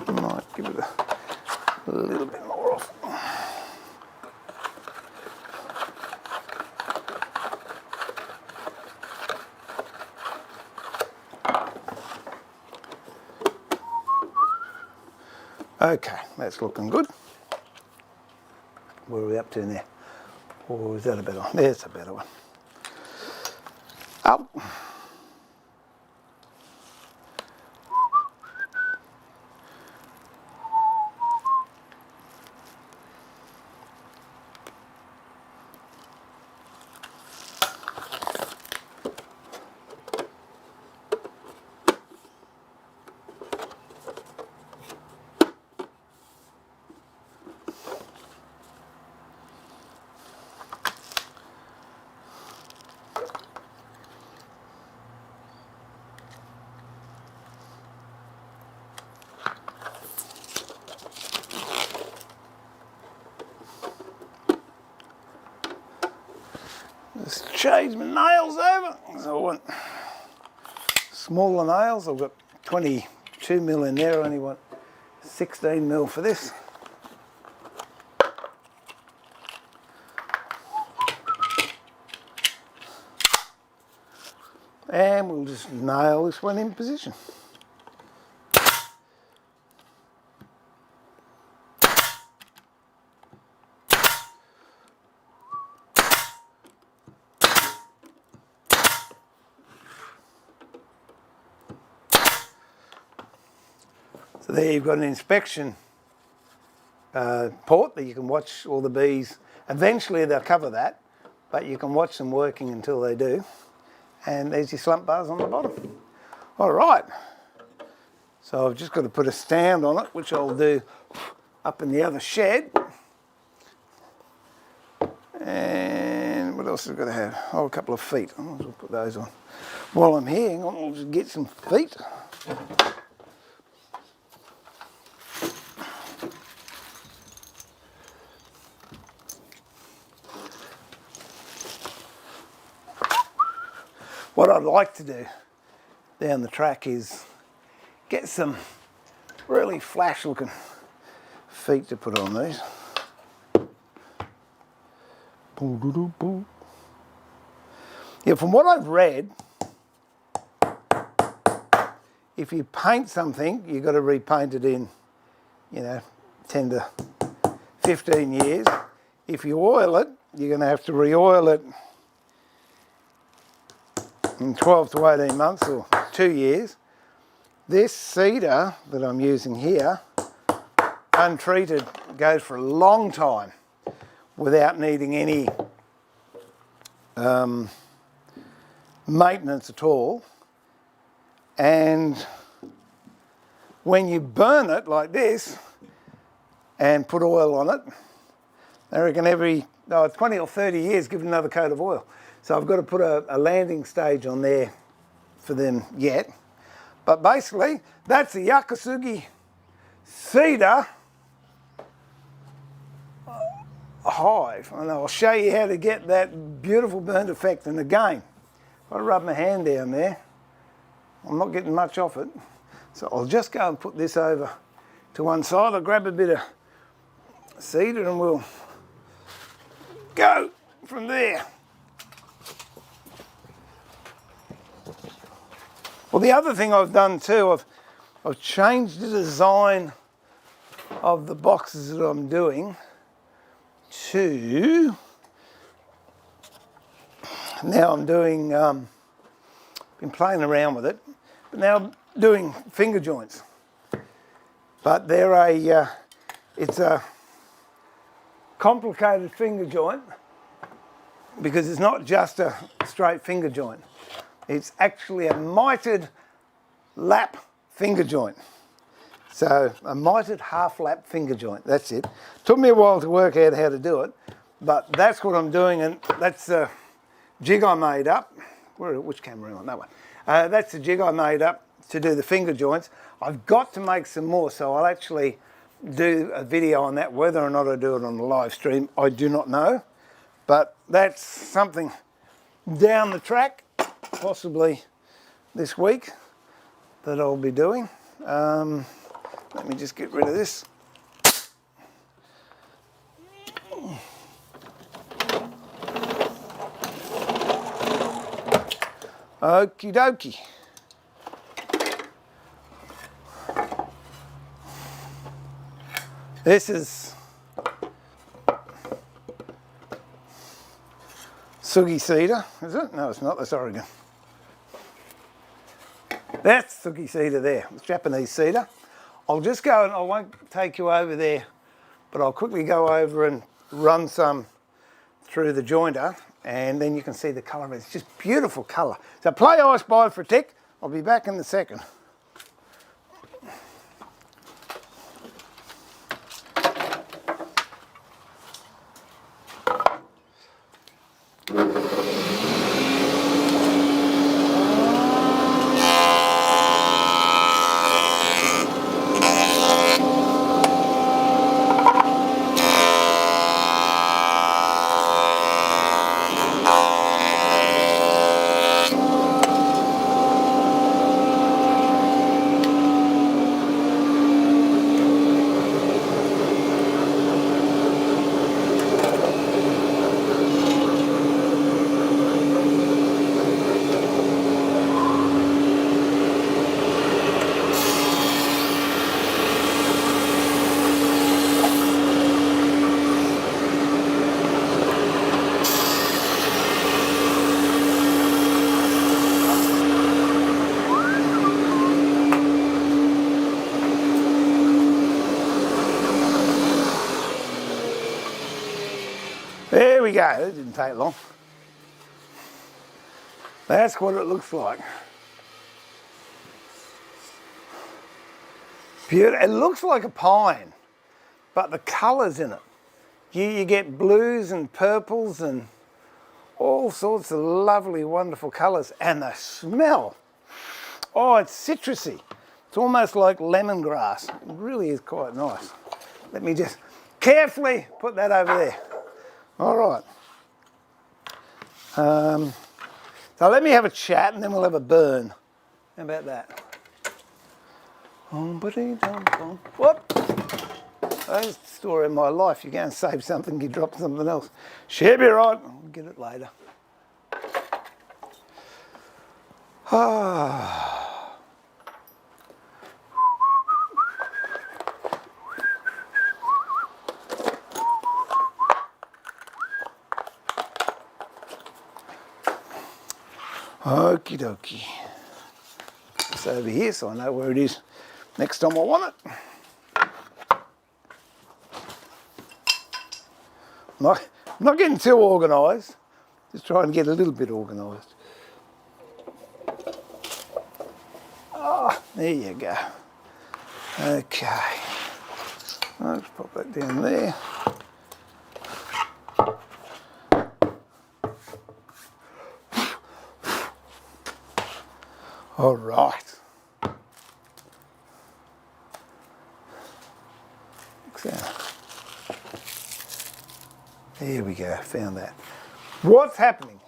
Might give it a little bit more off. Okay, that's looking good. Where are we up to now? Or is that a better one? There's a better one. Up. Just change my nails over. So I want smaller nails. I've got 22 mil in there. I only want 16 mil for this. And we'll just nail this one in position. So there you've got an inspection port that you can watch all the bees. Eventually they'll cover that, but you can watch them working until they do. And there's your slump bars on the bottom. All right. So I've just got to put a stand on it, which I'll do up in the other shed. And what else have I got to have? Oh, a couple of feet. I might as well put those on. While I'm here, hang on, I'll just get some feet. What I'd like to do down the track is get some really flash looking feet to put on these. Yeah, from what I've read, if you paint something, you've got to repaint it in, 10 to 15 years. If you oil it, you're going to have to re-oil it in 12 to 18 months or 2 years. This cedar that I'm using here, untreated, goes for a long time without needing any maintenance at all. And when you burn it like this and put oil on it, I reckon every 20 or 30 years give it another coat of oil. So I've got to put a landing stage on there for them yet. But basically, that's a Yakisugi cedar hive. And I'll show you how to get that beautiful burnt effect. And again, if I rub my hand down there, I'm not getting much off it. So I'll just go and put this over to one side. I'll grab a bit of cedar and we'll go from there. Well, the other thing I've done too, I've changed the design of the boxes that I'm doing to, now I'm doing, been playing around with it, but now I'm doing finger joints. But they're it's a complicated finger joint because it's not just a straight finger joint. It's actually a mitered lap finger joint. So a mitered half lap finger joint, that's it. Took me a while to work out how to do it, but that's what I'm doing, and that's a jig I made up. Which camera am I on? That one. That's the jig I made up to do the finger joints. I've got to make some more, so I'll actually do a video on that. Whether or not I do it on the live stream, I do not know. But that's something down the track, possibly this week, that I'll be doing. Let me just get rid of this. Okie dokie. This is Sugi cedar, is it? No, it's not. That's Oregon. That's Sugi cedar there. It's Japanese cedar. I'll just go, and I won't take you over there, but I'll quickly go over and run some through the jointer, and then you can see the colour. It's just beautiful colour. So play ice by for a tick. I'll be back in a second. There we go. That didn't take long. That's what it looks like. Beautiful. It looks like a pine, but the colours in it. You get blues and purples and all sorts of lovely, wonderful colours. And the smell. Oh, it's citrusy. It's almost like lemongrass. It really is quite nice. Let me just carefully put that over there. All right. So let me have a chat and then we'll have a burn. How about that? Whoop! That's the story of my life. You go and save something, you drop something else. She'll be right. I'll get it later. Ah. Okie dokie. It's over here so I know where it is next time I want it. I'm not getting too organised, just trying to get a little bit organised. Oh, there you go. Okay. Let's pop that down there. All right. There we go, found that. What's happening?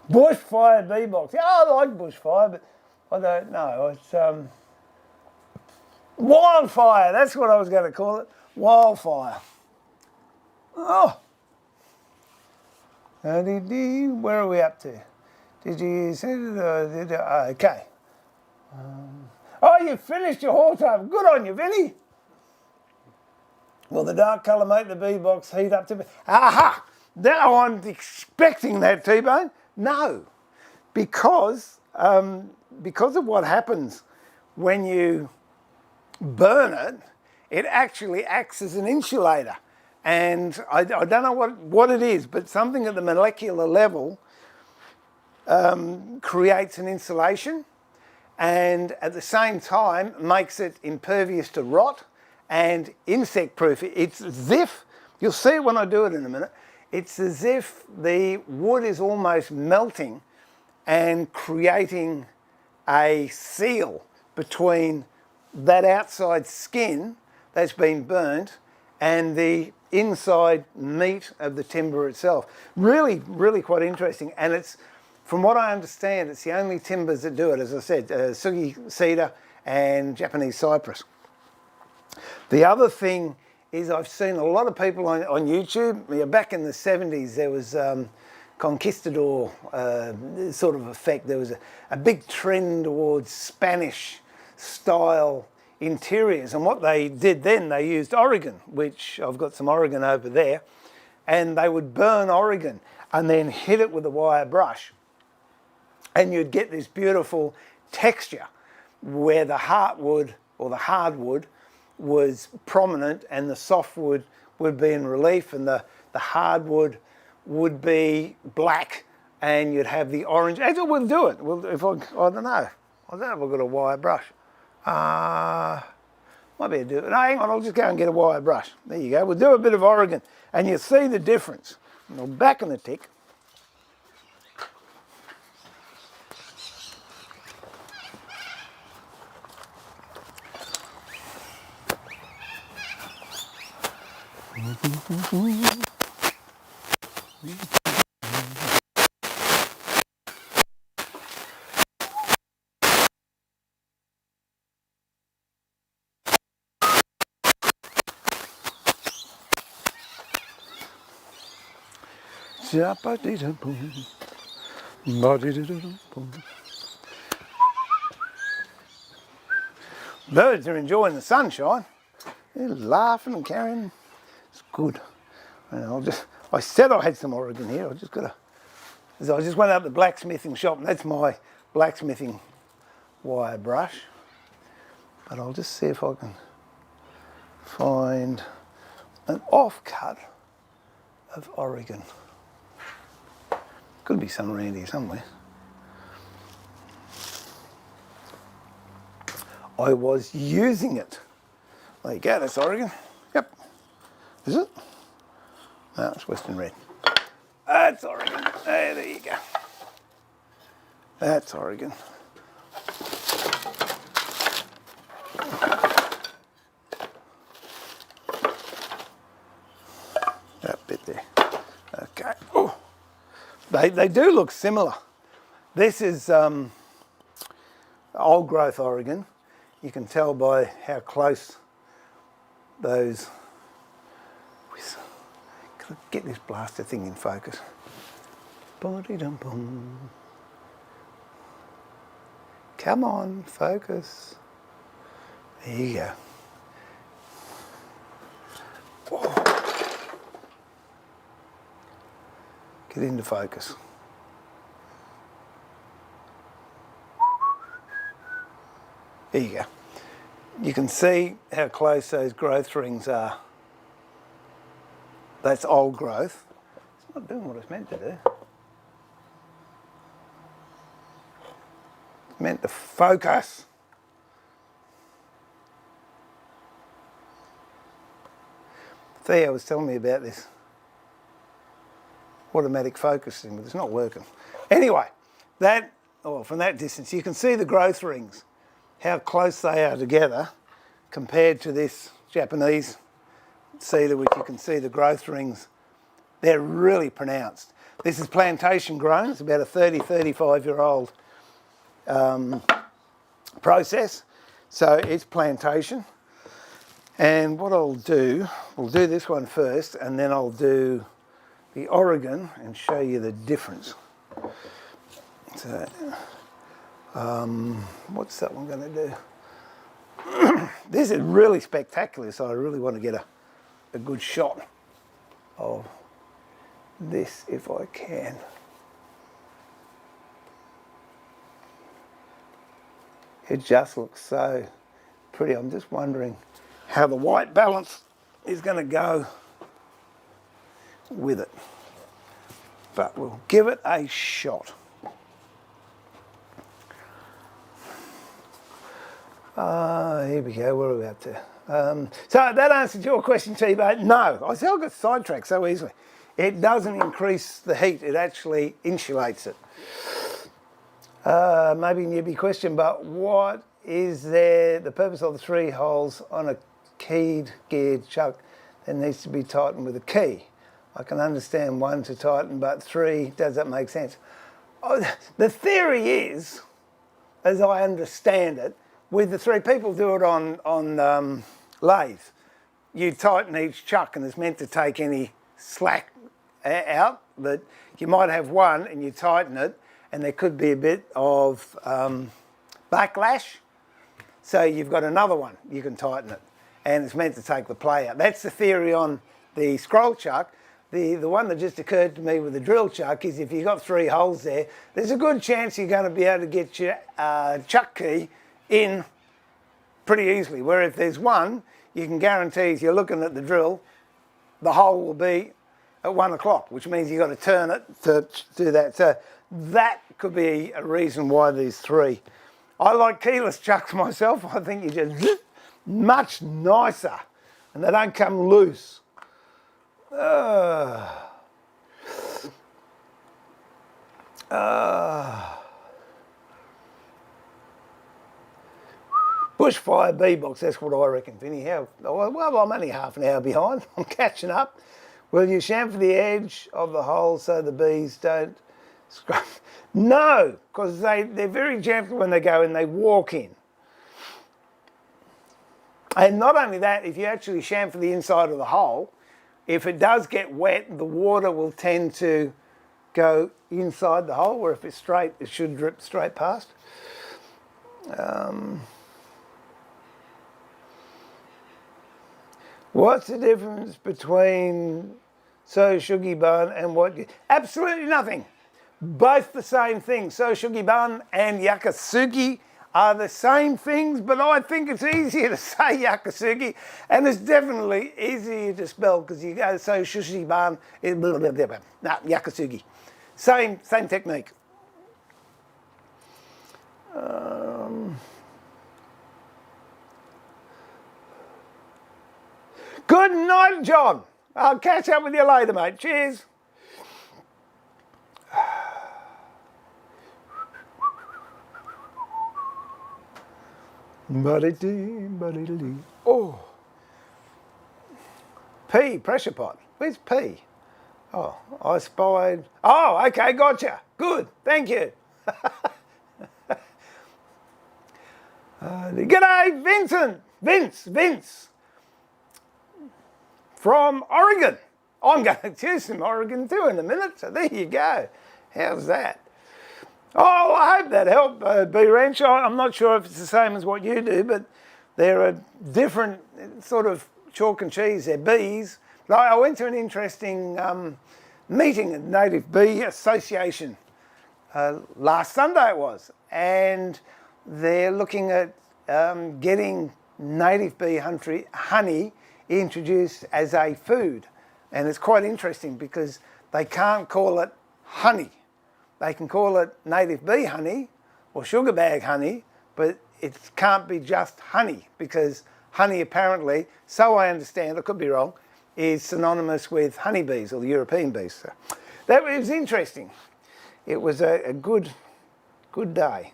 Bushfire D-box. Yeah, I like bushfire, but I don't know. It's wildfire. That's what I was going to call it. Wildfire. Oh. Where are we up to? Did you say it? Okay. Oh, you finished your haul time. Good on you, Vinny. Will the dark colour make the bee-box heat up to... Aha! Now I'm expecting that, T-Bone. No, because of what happens when you burn it, it actually acts as an insulator. And I don't know what it is, but something at the molecular level creates an insulation and at the same time makes it impervious to rot and insect proof. It's as if, you'll see it when I do it in a minute, it's as if the wood is almost melting and creating a seal between that outside skin that's been burnt and the inside meat of the timber itself. Really, really quite interesting. And it's, from what I understand, it's the only timbers that do it, as I said, Sugi cedar and Japanese cypress. The other thing is I've seen a lot of people on YouTube, back in the 70s there was conquistador sort of effect. There was a big trend towards Spanish style interiors, and what they did then, they used Oregon, which I've got some Oregon over there, and they would burn Oregon and then hit it with a wire brush, and you'd get this beautiful texture where the heartwood or the hardwood was prominent and the softwood would be in relief, and the hardwood would be black, and you'd have the orange. As it will do it. Well, if I don't know. I don't know if I've got a wire brush. Might be able to do it. No, hang on, I'll just go and get a wire brush. There you go. We'll do a bit of Oregon, and you'll see the difference. I'll back on the tick. Birds are enjoying the sunshine. They're laughing and carrying. It's good. And I said I had some Oregon here. I just went up to the blacksmithing shop, and that's my blacksmithing wire brush. But I'll just see if I can find an offcut of Oregon. Could be some around here somewhere. I was using it. There you go, that's Oregon. Yep. Is it? No, it's Western Red. That's Oregon. There you go. That's Oregon. That bit there. Okay. Oh. They do look similar. This is old growth Oregon. You can tell by how close those... Can I get this blaster thing in focus? Come on, focus. There you go. Whoa. Get into focus. There you go. You can see how close those growth rings are. That's old growth. It's not doing what it's meant to do. It's meant to focus. Thea was telling me about this automatic focusing, but it's not working. Anyway, from that distance, you can see the growth rings, how close they are together compared to this Japanese cedar, which you can see the growth rings. They're really pronounced. This is plantation grown. It's about a 35-year-old process. So it's plantation. And what I'll do, we'll do this one first, and then I'll do the Oregon and show you the difference. So, what's that one going to do? This is really spectacular, so I really want to get a good shot of this if I can. It just looks so pretty. I'm just wondering how the white balance is going to go with it, but we'll give it a shot. Here we go, what are we up to? So that answered your question, T-Bone. No, I still got sidetracked so easily. It doesn't increase the heat, it actually insulates it. Maybe a newbie question, but what is the purpose of the 3 holes on a keyed geared chuck that needs to be tightened with a key? I can understand 1 to tighten, but 3, does that make sense? Oh, the theory is, as I understand it, with the 3 people do it on lathe. You tighten each chuck and it's meant to take any slack out, but you might have 1 and you tighten it and there could be a bit of backlash. So you've got another one, you can tighten it and it's meant to take the play out. That's the theory on the scroll chuck. The one that just occurred to me with the drill chuck is if you've got 3 holes there, there's a good chance you're going to be able to get your chuck key in pretty easily. Where if there's 1, you can guarantee if you're looking at the drill, the hole will be at 1 o'clock, which means you've got to turn it to do that. So that could be a reason why there's 3. I like keyless chucks myself. I think you just much nicer and they don't come loose. Bushfire B-box, that's what I reckon, Vinny. Well, I'm only half an hour behind. I'm catching up. Will you chamfer the edge of the hole so the bees don't scrub? No, because they're very gentle when they go and they walk in. And not only that, if you actually chamfer the inside of the hole, if it does get wet, the water will tend to go inside the hole, where if it's straight, it should drip straight past. What's the difference between Yakisugi bun and what? Absolutely nothing. Both the same thing. Yakisugi bun and Yakisugi are the same things, but I think it's easier to say Yakisugi, and it's definitely easier to spell because you go Yakisugi bun, no, Yakisugi. Same technique. Good night, John. I'll catch up with you later, mate. Cheers. Oh. P, pressure pot. Where's P? Oh, I spied. Oh, okay, gotcha. Good, thank you. G'day, Vincent. Vince. From Oregon. I'm going to choose some Oregon too in a minute, so there you go. How's that? Oh, I hope that helped, B Ranch. I'm not sure if it's the same as what you do, but there are different sort of chalk and cheese. They're bees. I went to an interesting meeting at Native Bee Association last Sunday it was, and they're looking at getting native bee honey introduced as a food. And it's quite interesting because they can't call it honey. They can call it native bee honey or sugar bag honey, but it can't be just honey because honey apparently, so I understand, I could be wrong, is synonymous with honeybees or the European bees. So that was interesting. It was a good day.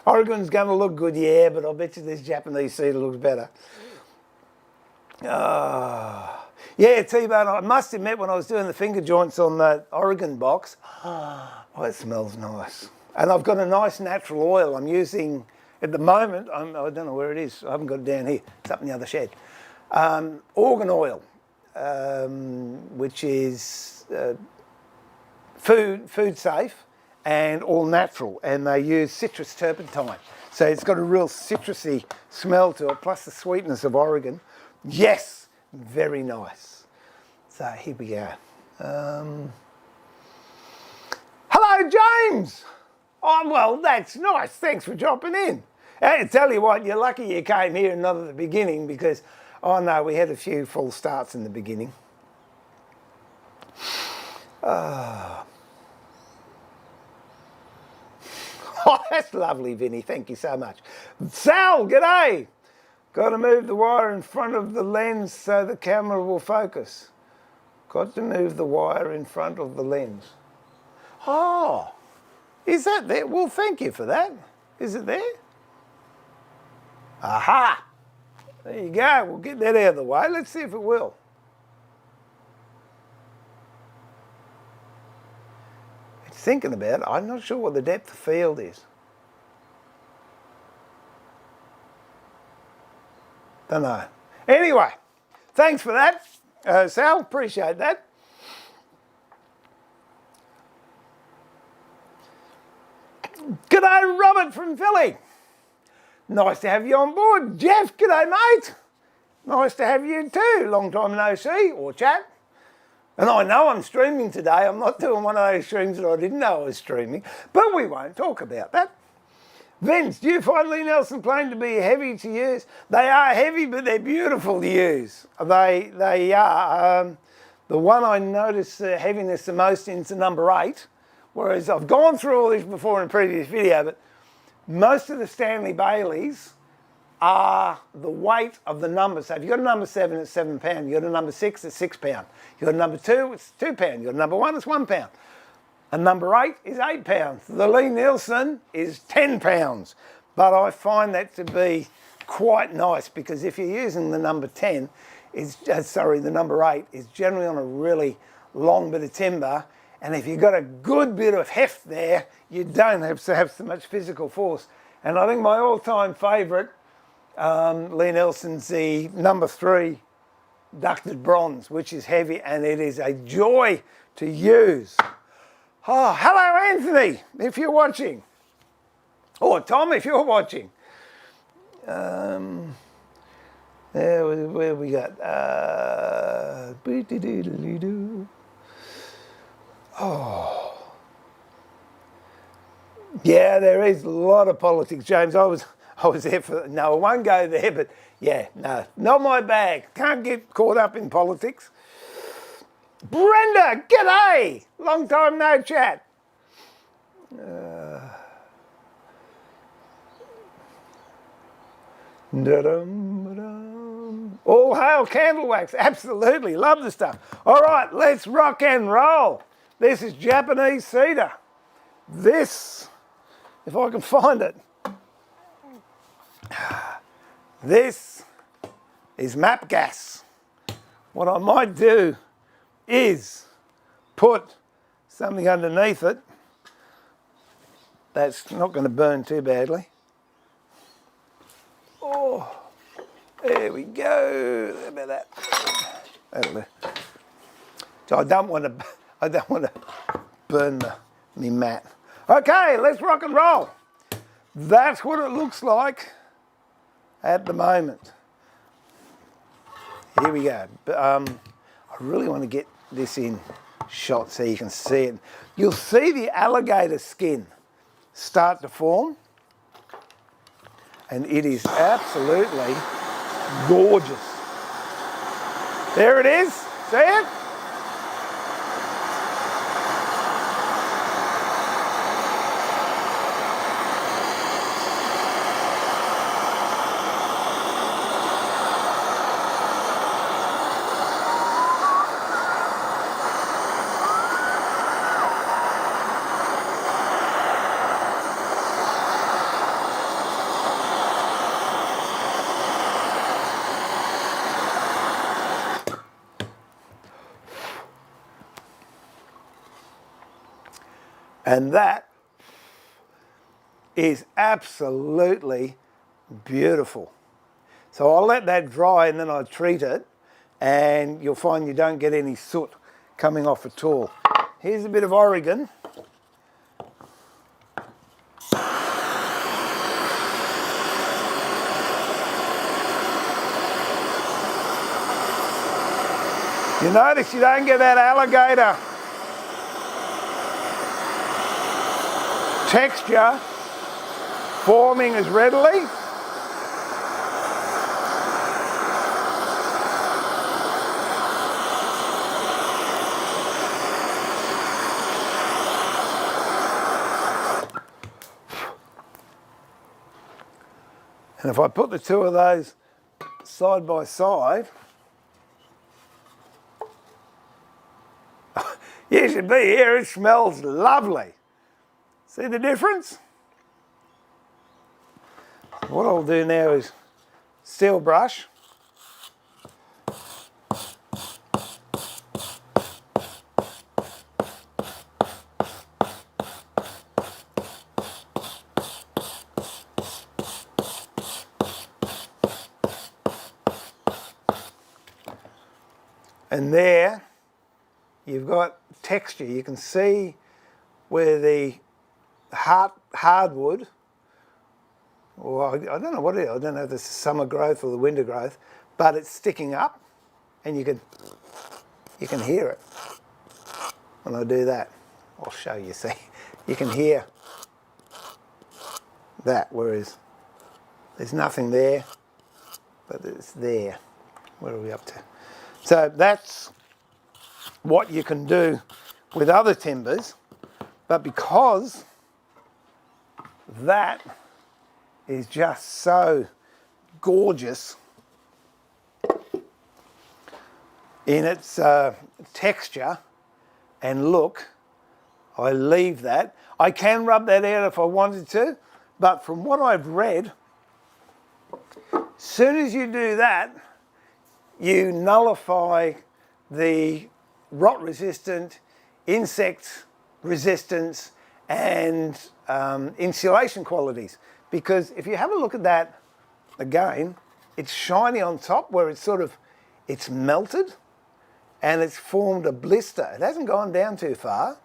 Oregon's going to look good, yeah, but I'll bet you this Japanese cedar looks better. Yeah, T-bone, I must admit when I was doing the finger joints on that Oregon box, oh, it smells nice. And I've got a nice natural oil I'm using at the moment. I don't know where it is. I haven't got it down here. It's up in the other shed. Organ oil, which is food safe and all natural. And they use citrus turpentine. So it's got a real citrusy smell to it, plus the sweetness of Oregon. Yes, very nice. So here we go. Hello, James. Oh, well, that's nice. Thanks for dropping in. I tell you what, you're lucky you came here and not at the beginning because, oh no, we had a few false starts in the beginning. Oh, that's lovely, Vinny. Thank you so much. Sal, g'day. Got to move the wire in front of the lens so the camera will focus. Got to move the wire in front of the lens. Oh, is that there? Well, thank you for that. Is it there? Aha! There you go. We'll get that out of the way. Let's see if it will. It's thinking about it. I'm not sure what the depth of field is. Don't know. Anyway, thanks for that, Sal. Appreciate that. G'day, Robert from Philly. Nice to have you on board. Jeff, g'day, mate. Nice to have you too. Long time no see or chat. And I know I'm streaming today. I'm not doing one of those streams that I didn't know I was streaming, but we won't talk about that. Vince, do you find Lee Nelson planes to be heavy to use? They are heavy, but they're beautiful to use. They are. The one I notice the heaviness the most in is the number 8, whereas I've gone through all this before in a previous video, but most of the Stanley Baileys are the weight of the number. So if you've got a number 7, it's 7 pounds. You've got a number 6, it's 6 pounds. You've got a number 2, it's 2 pounds. You've got a number 1, it's 1 pound. And number 8 is 8 pounds. The Lee Nielsen is 10 pounds. But I find that to be quite nice because if you're using the number 10, the number 8 is generally on a really long bit of timber. And if you've got a good bit of heft there, you don't have to have so much physical force. And I think my all-time favourite, Lee Nelson's the number 3 ducted bronze, which is heavy and it is a joy to use. Oh, hello, Anthony, if you're watching. Or Tom, if you're watching. Where we got? Oh. Yeah, there is a lot of politics, James. I was there for, no, I won't go there, but yeah, no, not my bag. Can't get caught up in politics. Brenda, g'day! Long time no chat. All hail candle wax, absolutely, love the stuff. All right, let's rock and roll. This is Japanese cedar. This, if I can find it, this is map gas. What I might do is put something underneath it that's not going to burn too badly. Oh, there we go. How about that? That'll do. So I don't want to burn me mat. Okay, let's rock and roll. That's what it looks like at the moment. Here we go. I really want to get this in shot so you can see it. You'll see the alligator skin start to form, and it is absolutely gorgeous. There it is. See it? And that is absolutely beautiful. So I'll let that dry and then I'll treat it and you'll find you don't get any soot coming off at all. Here's a bit of Oregon. You notice you don't get that alligator texture forming as readily. And if I put the two of those side by side, You should be here. It smells lovely. See the difference? What I'll do now is steel brush. And there you've got texture. You can see where the hardwood, or I don't know what it is, I don't know if it's the summer growth or the winter growth, but it's sticking up and you can hear it when I do that. I'll show you, see. You can hear that, whereas there's nothing there, but it's there. Where are we up to? So that's what you can do with other timbers, but because that is just so gorgeous in its texture and look, I leave that. I can rub that out if I wanted to, but from what I've read, as soon as you do that, you nullify the rot resistant, insect resistance and insulation qualities. Because if you have a look at that again, it's shiny on top where it's melted and it's formed a blister. It hasn't gone down too far,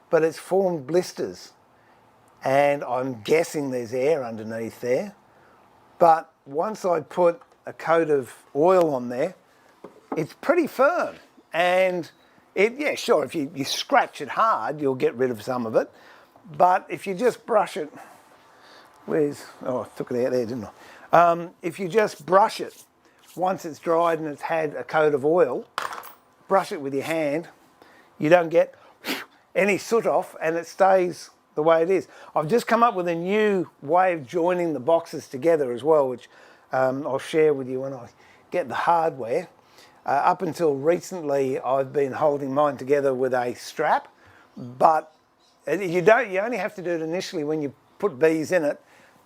but it's formed blisters. And I'm guessing there's air underneath there. But once I put a coat of oil on there, it's pretty firm. And yeah, sure, if you scratch it hard, you'll get rid of some of it. But if you just brush it, I took it out there, didn't I? If you just brush it, once it's dried and it's had a coat of oil, brush it with your hand, you don't get any soot off and it stays the way it is. I've just come up with a new way of joining the boxes together as well, which I'll share with you when I get the hardware. Up until recently, I've been holding mine together with a strap, but you only have to do it initially when you put bees in it,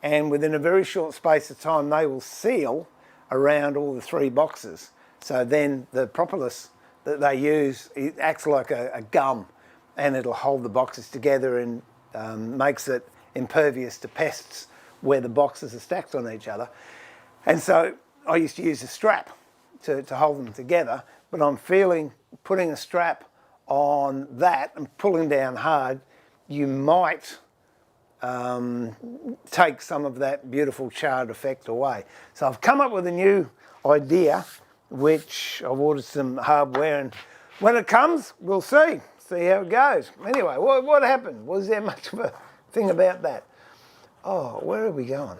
and within a very short space of time, they will seal around all the three boxes. So then the propolis that they use, it acts like a gum, and it'll hold the boxes together and makes it impervious to pests where the boxes are stacked on each other. And so I used to use a strap to hold them together, but I'm feeling putting a strap on that and pulling down hard, you might take some of that beautiful charred effect away. So I've come up with a new idea, which I've ordered some hardware, and when it comes, we'll see how it goes. Anyway, what happened? Was there much of a thing about that? Oh, where are we going?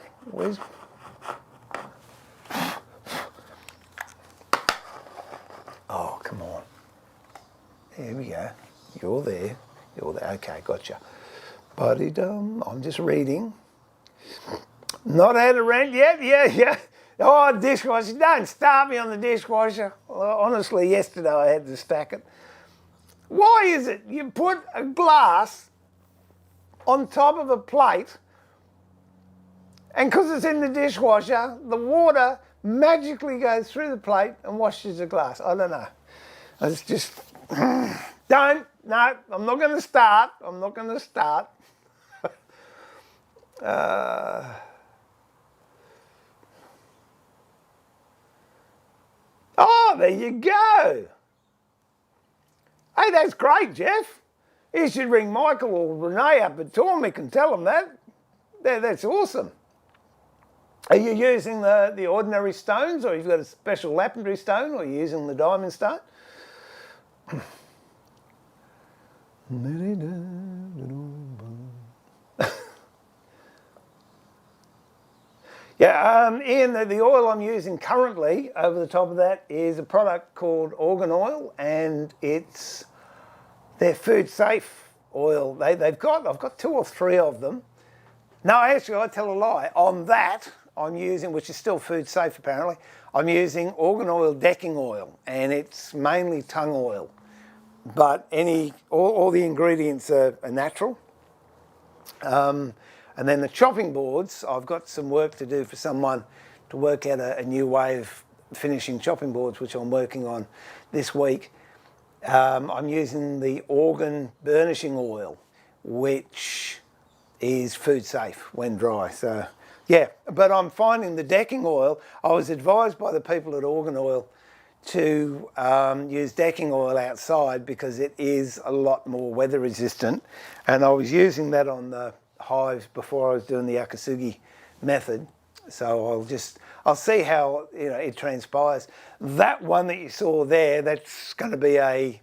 Oh, come on. Here we go. You're there. Okay, gotcha. Buddy-dum. I'm just reading. Not had a rent yet? Yeah. Oh, dishwasher. Don't start me on the dishwasher. Well, honestly, yesterday I had to stack it. Why is it you put a glass on top of a plate, and because it's in the dishwasher, the water magically goes through the plate and washes the glass? I don't know. It's just, no, I'm not going to start. Oh, there you go. Hey, that's great, Jeff. You should ring Michael or Renee up at Tormick and tell them that. That's awesome. Are you using the ordinary stones, or you've got a special lapidary stone, or are you using the diamond stone? Yeah, Ian, the oil I'm using currently over the top of that is a product called Organ Oil, and they're food safe oil. I've got 2 or 3 of them. No, actually, I tell a lie. On that, I'm using, which is still food safe apparently, I'm using Organ Oil decking oil, and it's mainly tung oil. but all the ingredients are natural. And then the chopping boards, I've got some work to do for someone to work out a new way of finishing chopping boards, which I'm working on this week. I'm using the organ burnishing oil, which is food safe when dry. So yeah, but I'm finding the decking oil, I was advised by the people at Organ Oil to use decking oil outside because it is a lot more weather resistant, and I was using that on the Hive before I was doing the Yakisugi method. So I'll see how it transpires. That one that you saw there, that's going to be a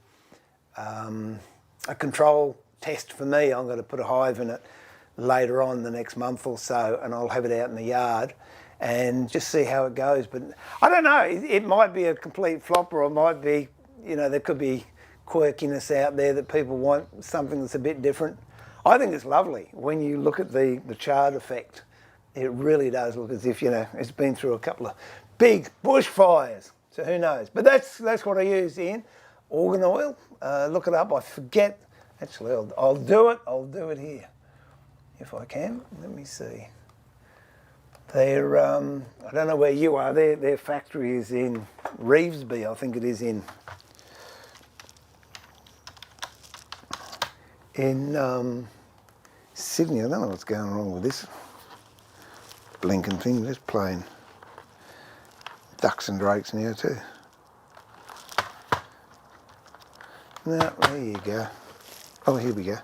control test for me. I'm going to put a Hive in it later on the next month or so, and I'll have it out in the yard and just see how it goes. But I don't know, it might be a complete flop, or it might be, there could be quirkiness out there that people want something that's a bit different. I think it's lovely when you look at the charred effect. It really does look as if, it's been through a couple of big bushfires. So who knows? But that's what I use, Ian. Organ oil. Look it up. I forget. Actually, I'll do it. I'll do it here if I can. Let me see. They're, I don't know where you are. Their factory is in Revesby, I think it is in Sydney. I don't know what's going wrong with this blinking thing. Just playing ducks and drakes now too. No, there you go. Oh, here we go.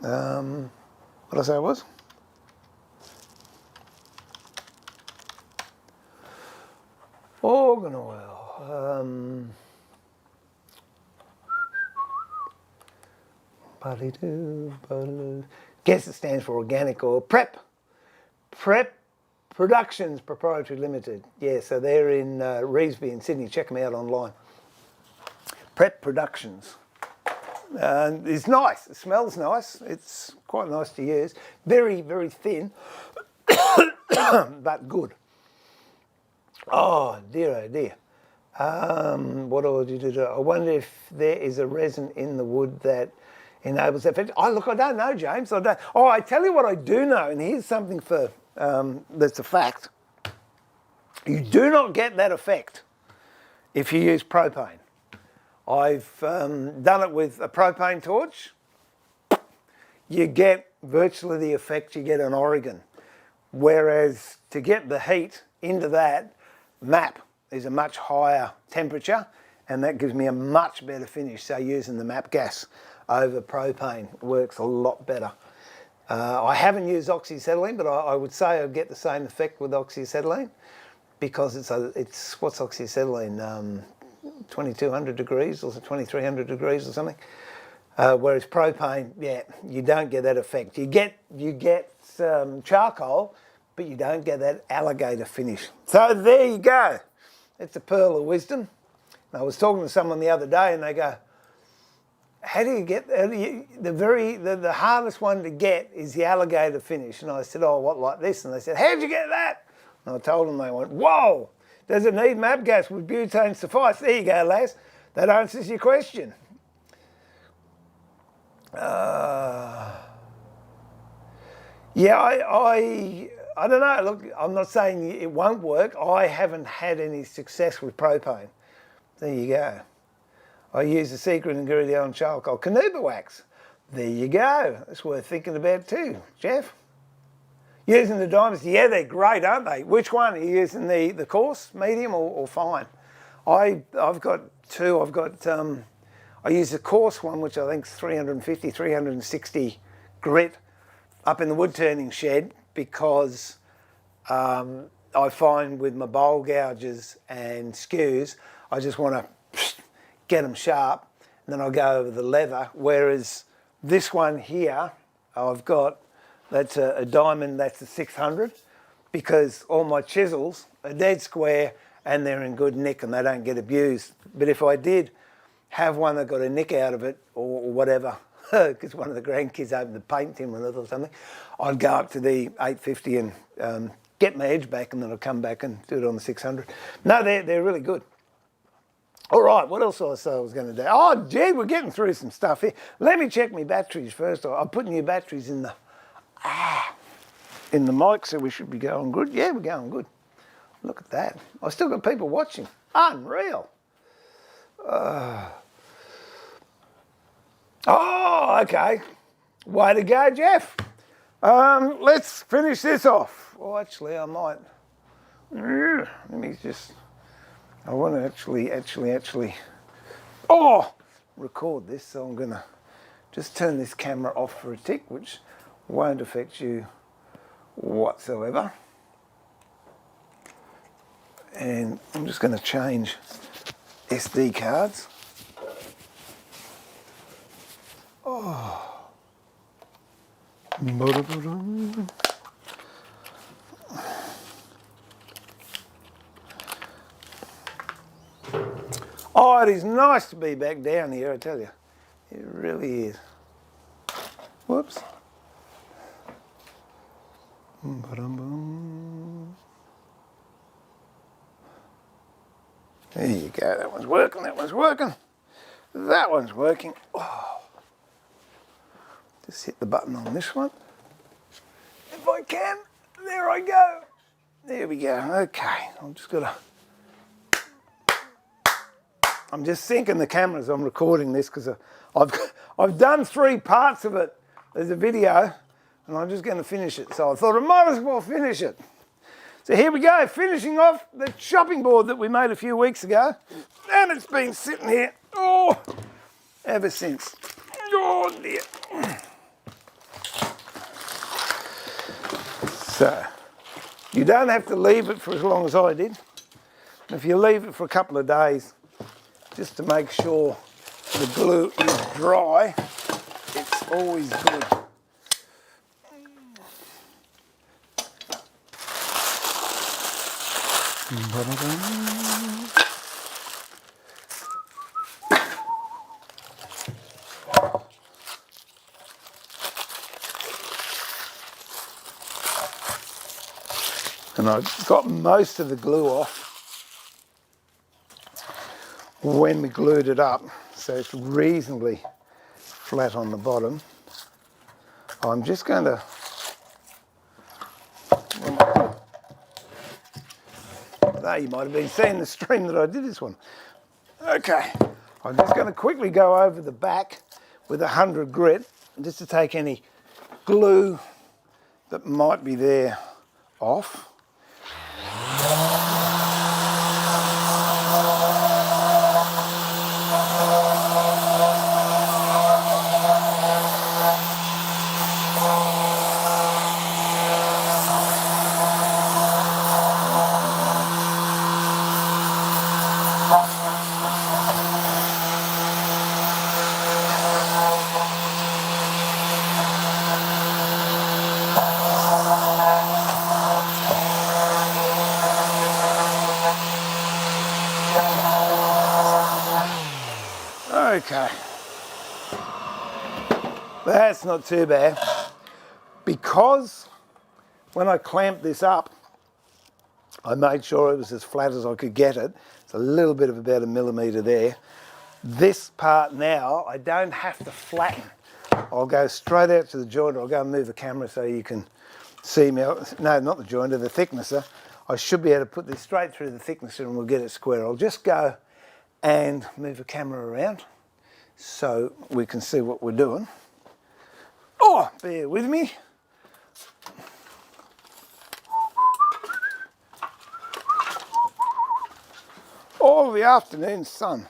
What did I say it was? Organ oil. Guess it stands for organic oil. Prep Productions Proprietary Limited. Yeah, so they're in Revesby in Sydney. Check them out online. Prep Productions. It's nice. It smells nice. It's quite nice to use. Very, very thin, but good. Oh dear, oh dear. What do I do? I wonder if there is a resin in the wood that enables that effect. Oh, look, I don't know, James. I don't. Oh, I tell you what I do know, and here's something for that's a fact. You do not get that effect if you use propane. I've done it with a propane torch. You get virtually the effect you get in Oregon. Whereas to get the heat into that, MAP is a much higher temperature, and that gives me a much better finish. So using the MAP gas over propane works a lot better. I haven't used oxyacetylene, but I would say I'd get the same effect with oxyacetylene because it's what's oxyacetylene? 2200 degrees or 2300 degrees or something. Whereas propane, yeah, you don't get that effect. You get charcoal, but you don't get that alligator finish. So there you go. It's a pearl of wisdom. I was talking to someone the other day, and they go, "How do you get the hardest one to get is the alligator finish?" And I said, "Oh, what, like this?" And they said, "How'd you get that?" And I told them. They went, "Whoa! Does it need MAP gas? Would butane suffice?" There you go, lads. That answers your question. Yeah, I don't know. Look, I'm not saying it won't work. I haven't had any success with propane. There you go. I use the secret ingredient on charcoal, carnauba wax. There you go. That's worth thinking about too, Jeff. Using the Dynasty, yeah, they're great, aren't they? Which one? Are you using the coarse, medium, or fine? I've got two. I use the coarse one, which I think is 350, 360 grit up in the wood turning shed, because I find with my bowl gouges and skews, I just want to get them sharp, and then I'll go over the leather. Whereas this one here, I've got, that's a diamond, that's a 600, because all my chisels are dead square and they're in good nick and they don't get abused. But if I did have one that got a nick out of it or whatever, because one of the grandkids opened the paint tin with it or something, I'd go up to the 850 and get my edge back, and then I'll come back and do it on the 600. No, they're really good. All right, what else did I say I was going to do? Oh, gee, we're getting through some stuff here. Let me check my batteries first. I'm putting new batteries in the mic, so we should be going good. Yeah, we're going good. Look at that. I've still got people watching. Unreal. Oh, okay. Way to go, Jeff. Let's finish this off. Well, actually, I might. Let me just. I want to actually record this, so I'm going to just turn this camera off for a tick, which won't affect you whatsoever. And I'm just going to change SD cards. Oh. Oh, it is nice to be back down here, I tell you. It really is. Whoops. There you go, that one's working, that one's working. That one's working. Oh. Just hit the button on this one. If I can, there I go. There we go, okay. I'm just syncing the cameras. I'm recording this because I've done 3 parts of it as a video, and I'm just going to finish it. So I thought I might as well finish it. So here we go, finishing off the chopping board that we made a few weeks ago, and it's been sitting here ever since. Oh dear. So you don't have to leave it for as long as I did. If you leave it for a couple of days, just to make sure the glue is dry, it's always good. And I got most of the glue off when we glued it up, so it's reasonably flat on the bottom. I'm just going to you might have been seeing the stream that I did this one. Okay, I'm just going to quickly go over the back with 100 grit just to take any glue that might be there off. Okay, that's not too bad, because when I clamped this up, I made sure it was as flat as I could get it. It's a little bit of about 1 millimetre there. This part now, I don't have to flatten. I'll go straight out to the jointer. I'll go and move the camera so you can see me. No, not the jointer, the thicknesser. I should be able to put this straight through the thicknesser and we'll get it square. I'll just go and move the camera around so we can see what we're doing. Oh, bear with me. Oh, the afternoon sun,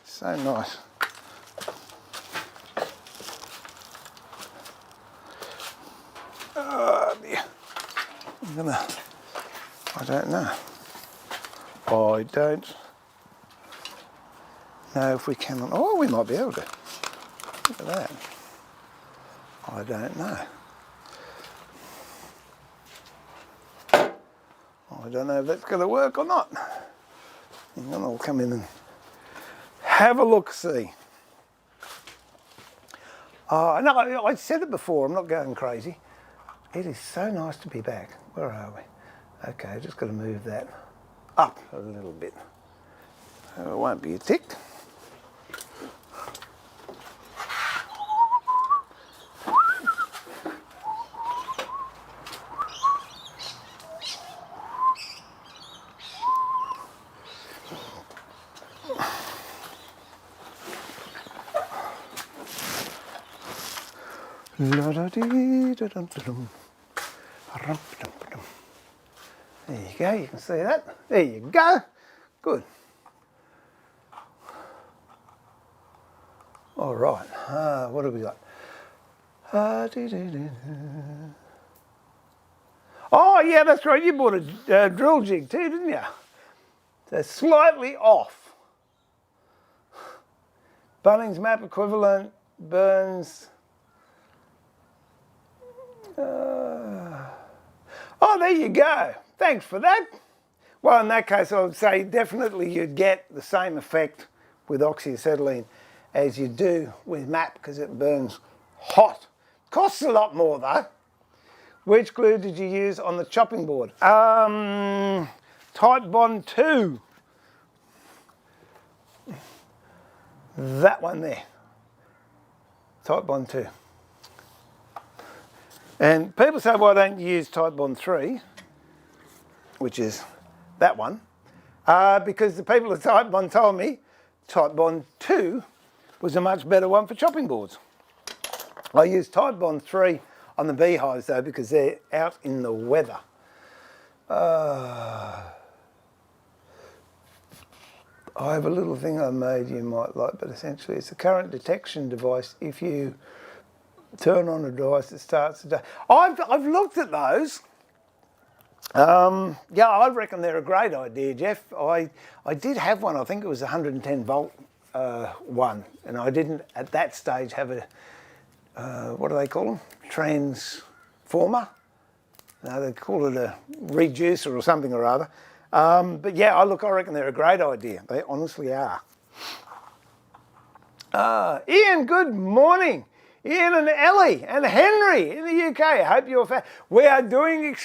so nice. Oh dear, I don't know. I don't know if we can, oh, we might be able to. Look at that. I don't know. I don't know if that's going to work or not. And then I'll come in and have a look-see. No, I said it before, I'm not going crazy. It is so nice to be back. Where are we? Okay, just got to move that up a little bit. It won't be a tick. There you go, you can see that. There you go. Good. All right, what have we got? Oh, yeah, that's right. You bought a drill jig too, didn't you? They're slightly off. Bunnings map equivalent, Burns. Oh, there you go. Thanks for that. Well, in that case, I would say definitely you'd get the same effect with oxyacetylene as you do with MAP because it burns hot. Costs a lot more though. Which glue did you use on the chopping board? Type Bond 2. That one there. Type Bond 2. And people say, why don't you use Type Bond 3, which is that one, because the people at Type Bond told me Type Bond 2 was a much better one for chopping boards. I use Type Bond 3 on the beehives though because they're out in the weather. I have a little thing I made you might like, but essentially it's a current detection device. If you turn on a device that starts the day. I've looked at those. Yeah, I reckon they're a great idea, Jeff. I did have one. I think it was a 110 volt one, and I didn't at that stage have a what do they call them? Transformer. No, they call it a reducer or something or other. But yeah, I reckon they're a great idea. They honestly are. Ian, good morning. Ian and Ellie and Henry in the UK. I hope you're we are doing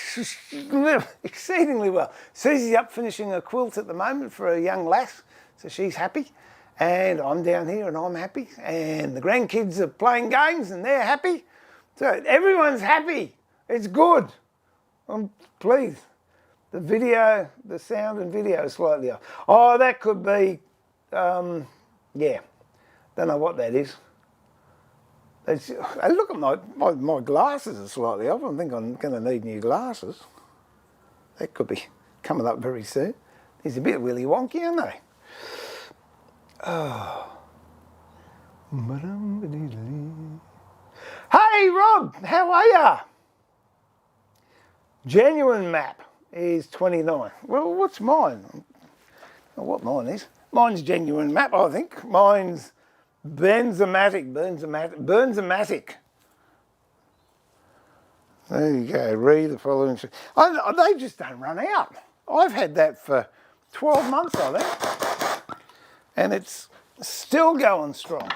exceedingly well. Susie's up finishing a quilt at the moment for a young lass, so she's happy. And I'm down here and I'm happy. And the grandkids are playing games and they're happy. So everyone's happy. It's good. I'm pleased. The sound and video is slightly off. Oh, that could be, yeah, don't know what that is. Look at my glasses are slightly off. I think I'm going to need new glasses. That could be coming up very soon. These are a bit willy wonky, aren't they? Oh. Hey Rob, how are ya? Genuine map is 29. Well, what's mine? I don't know what mine is. Mine's genuine map, I think. Mine's Benzematic. There you go, read the following. They just don't run out. I've had that for 12 months, I think. And it's still going strong.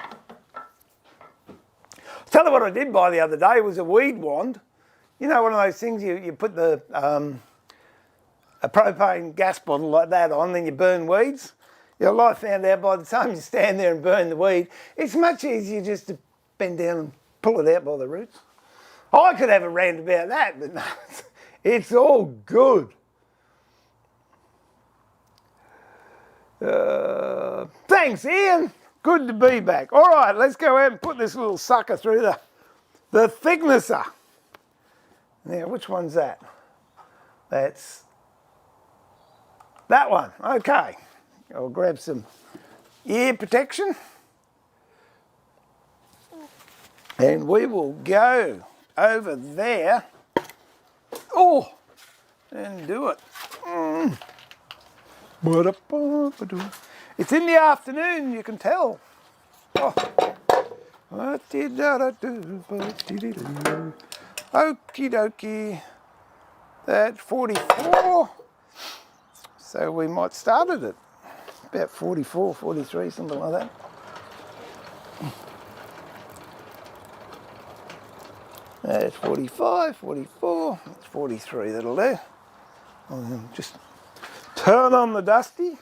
Tell you what I did buy the other day was a weed wand. You know, one of those things you put a propane gas bottle like that on, then you burn weeds. You know, I found out by the time you stand there and burn the weed, it's much easier just to bend down and pull it out by the roots. I could have a rant about that, but no, it's all good. Thanks, Ian. Good to be back. All right, let's go out and put this little sucker through the thicknesser. Now, which one's that? That's that one. Okay. I'll grab some ear protection. And we will go over there. Oh, and do it. It's in the afternoon, you can tell. Oh. Okie dokie. That's 44. So we might start at it. About 44, 43, something like that. That's 45, 44, that's 43, that'll do. I'll just turn on the dusty.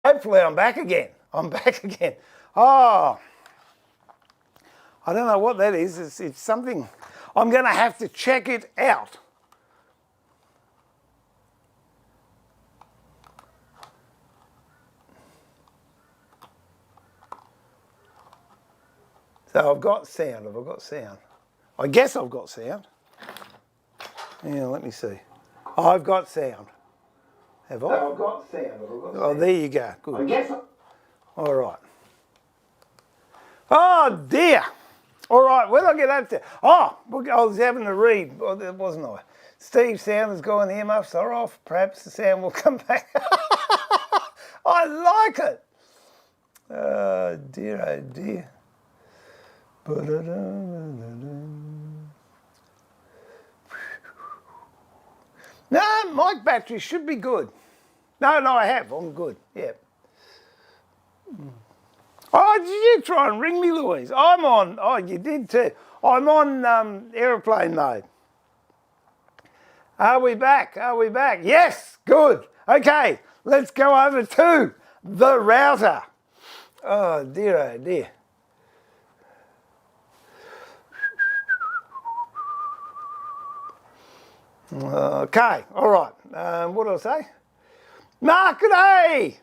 Hopefully I'm back again. I'm back again. Oh, I don't know what that is. It's something. I'm going to have to check it out. So I've got sound. Have I got sound? I guess I've got sound. Yeah, let me see. I've got sound. Have I? I've got sound. Oh, there you go. Good. I guess. All right. Oh, dear. All right, where did I get up to? Oh, I was having to read, wasn't I? Steve's sound has gone, the earmuffs are off. Perhaps the sound will come back. I like it. Oh, dear, oh, dear. No, mic battery should be good. No, I have. I'm good. Yeah. Oh, did you try and ring me, Louise? I'm on. Oh, you did too. I'm on aeroplane mode. Are we back? Are we back? Yes, good. Okay, let's go over to the router. Oh, dear, oh, dear. Okay, all right. What do I say? Mark, good day.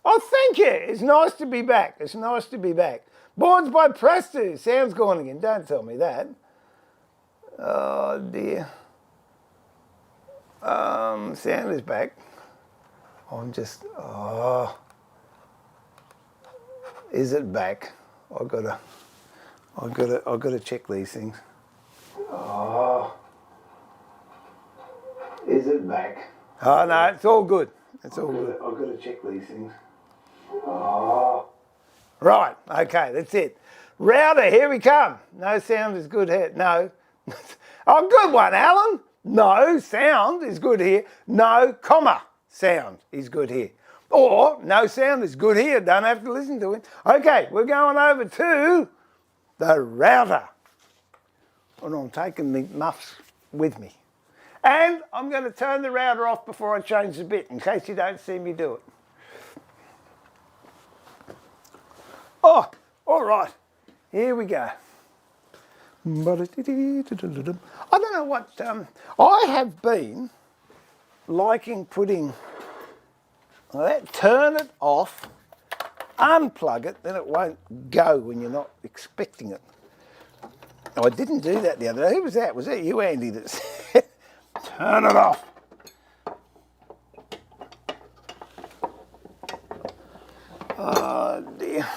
Oh, thank you. It's nice to be back. It's nice to be back. Boards by Presto. Sound's gone again. Don't tell me that. Oh, dear. Sound is back. I'm just... Oh. Is it back? I've got to check these things. Oh. Is it back? Oh, no, it's all good. It's all good. I've got to check these things. Oh. Right, okay, that's it. Router, here we come. No sound is good here. No. Oh, good one, Alan. No, sound is good here. No, comma, sound is good here. Or, no sound is good here. Don't have to listen to it. Okay, we're going over to the router. And I'm taking the muffs with me. And I'm going to turn the router off before I change the bit, in case you don't see me do it. Oh, all right. Here we go. I don't know what... I have been liking putting... turn it off, unplug it, then it won't go when you're not expecting it. Oh, I didn't do that the other day. Who was that? Was that you, Andy, that said, turn it off? Oh, dear.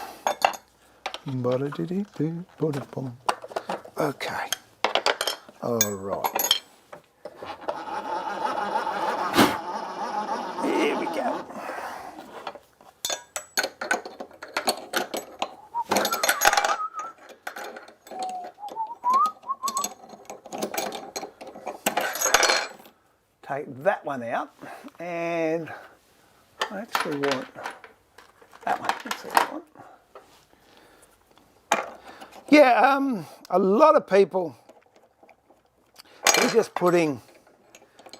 Okay. All right. Here we go. Take that one out, and I actually want that one. Let's see that one. Yeah, a lot of people are just putting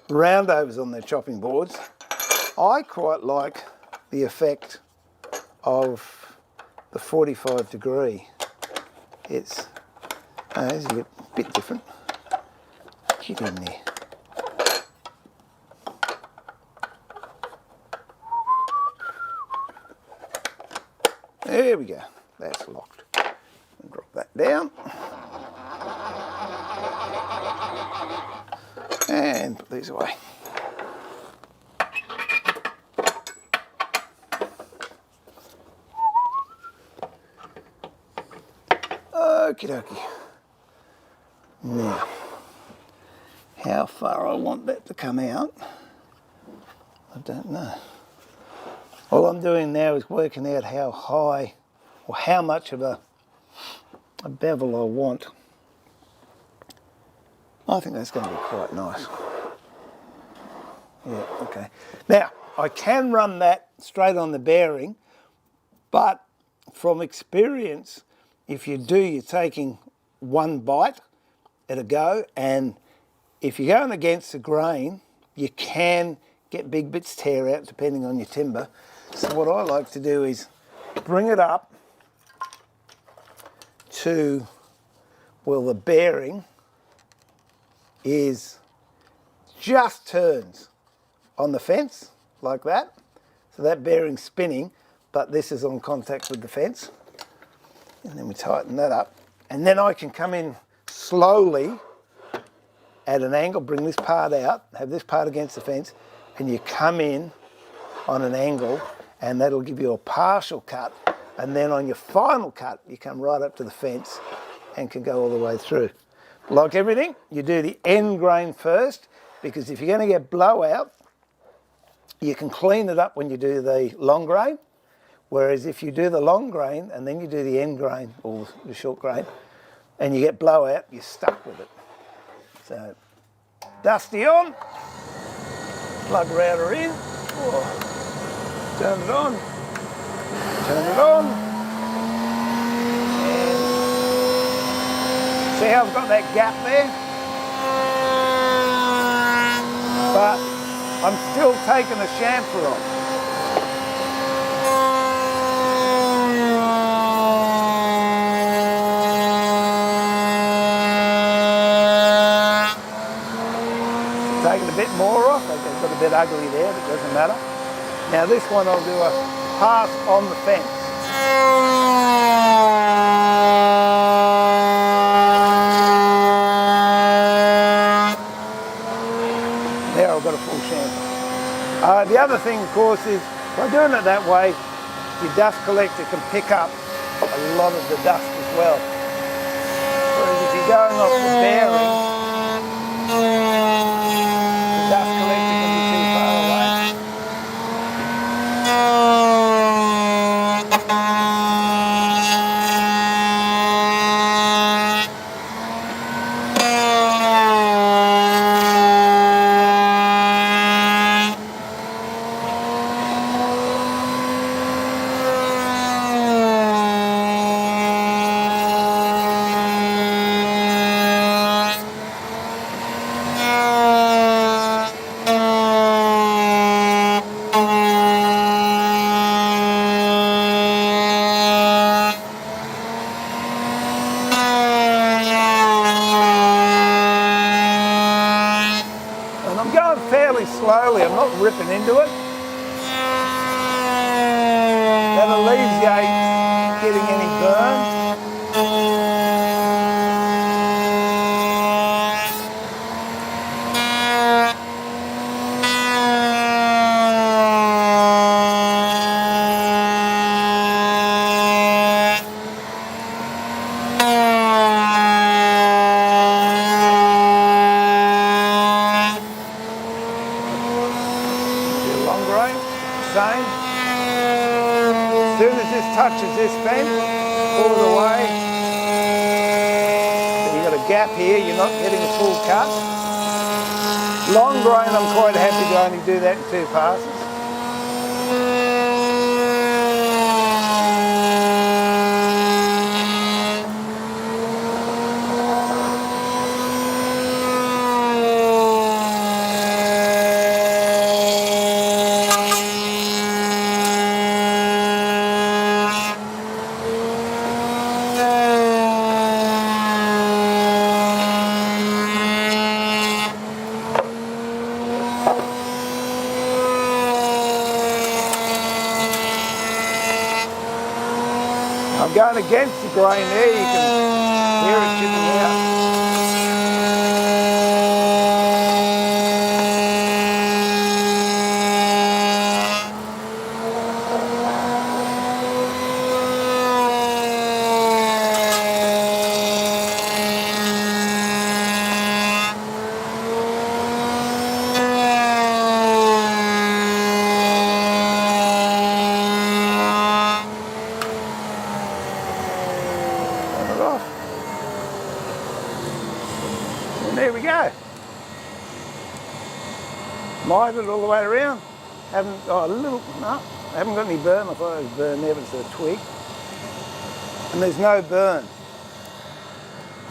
roundovers on their chopping boards. I quite like the effect of the 45 degree. It's a bit different. Get in there. There we go. That's locked. Drop that down. And put these away. Okie dokie. Now, how far I want that to come out, I don't know. All I'm doing now is working out how high or how much of a bevel I want. I think that's going to be quite nice. Yeah, okay. Now, I can run that straight on the bearing, but from experience, if you do, you're taking one bite at a go, and if you're going against the grain, you can get big bits tear out depending on your timber. So what I like to do is bring it up to, well, the bearing is just turns on the fence like that. So that bearing's spinning, but this is on contact with the fence. And then we tighten that up. And then I can come in slowly at an angle, bring this part out, have this part against the fence, and you come in on an angle, and that'll give you a partial cut. And then on your final cut, you come right up to the fence and can go all the way through. Like everything, you do the end grain first, because if you're going to get blowout, you can clean it up when you do the long grain. Whereas if you do the long grain and then you do the end grain or the short grain and you get blowout, you're stuck with it. So, dusty on, plug router in, turn it on, and see how I've got that gap there? But I'm still taking the chamfer off. Taking a bit more off, I've got a bit ugly there, but it doesn't matter. Now this one I'll do a pass on the fence. There I've got a full chamfer. The other thing of course is, by doing it that way, your dust collector can pick up a lot of the dust as well. Whereas if you're going off the bearing, dust collector can be too far away. Fairly slowly, I'm not ripping into it. That alleviates getting any burn. Same. As soon as this touches this fence, pull it away. So you've got a gap here, you're not getting a full cut. Long grain, I'm quite happy to only do that in 2 passes. I'm going against the grain there, you can hear it chipping out. There we go. Mired it all the way around. Haven't got a little, no, I haven't got any burn. I thought it was burn there, but it's a twig. And there's no burn.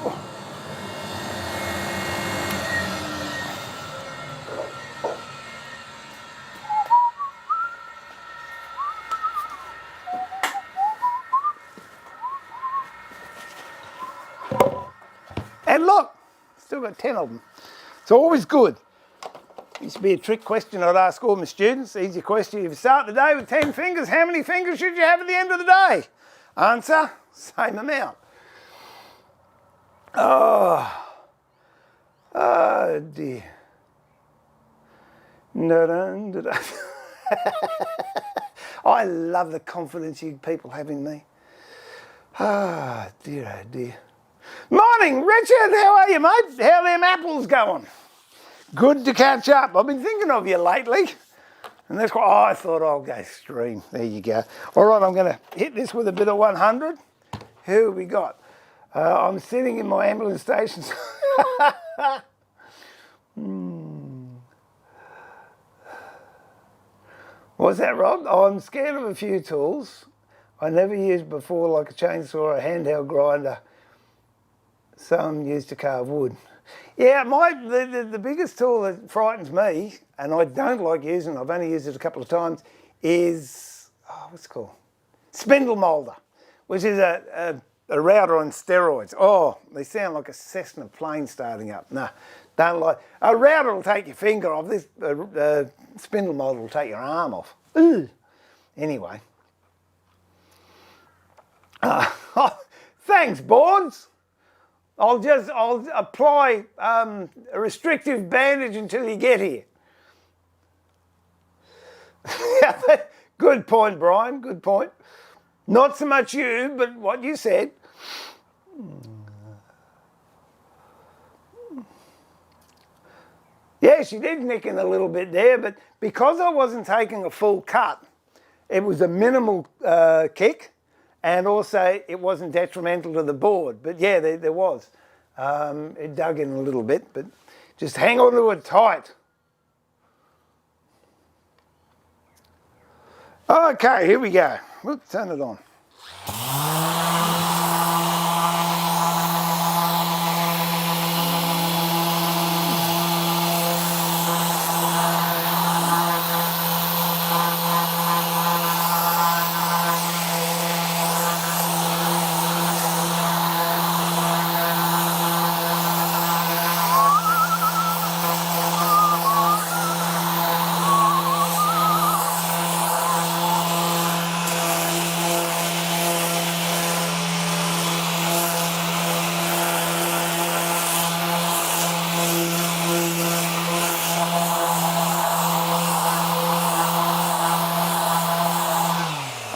Oh. still got 10 of them. It's always good. Used to be a trick question I'd ask all my students. Easy question. If you start the day with 10 fingers, how many fingers should you have at the end of the day? Answer, same amount. Oh dear. I love the confidence you people have in me. Ah, dear, oh dear. Morning, Richard. How are you, mate? How are them apples going? Good to catch up. I've been thinking of you lately. And that's why I thought I'll go stream. There you go. All right, I'm going to hit this with a bit of 100. Who have we got? I'm sitting in my ambulance station. What's that, Rob? Oh, I'm scared of a few tools I never used before, like a chainsaw or a handheld grinder. Some used to carve wood. Yeah, the biggest tool that frightens me, and I don't like using, I've only used it a couple of times, is, what's it called? Spindle moulder, which is a router on steroids. Oh, they sound like a Cessna plane starting up. Nah, don't like. A router will take your finger off. This spindle moulder will take your arm off. Ugh. Anyway. Thanks, boards. I'll apply a restrictive bandage until you get here. Good point, Brian, good point. Not so much you, but what you said. Yeah, she did nick in a little bit there, but because I wasn't taking a full cut, it was a minimal kick, and also it wasn't detrimental to the board. But yeah, there was. It dug in a little bit, but just hang on to it tight. Okay, here we go. Whoops, turn it on.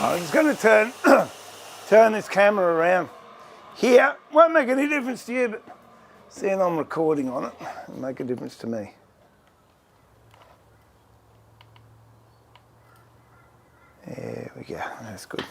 I'm just going to turn this camera around here. Won't make any difference to you, but seeing I'm recording on it will make a difference to me. There we go, that's good.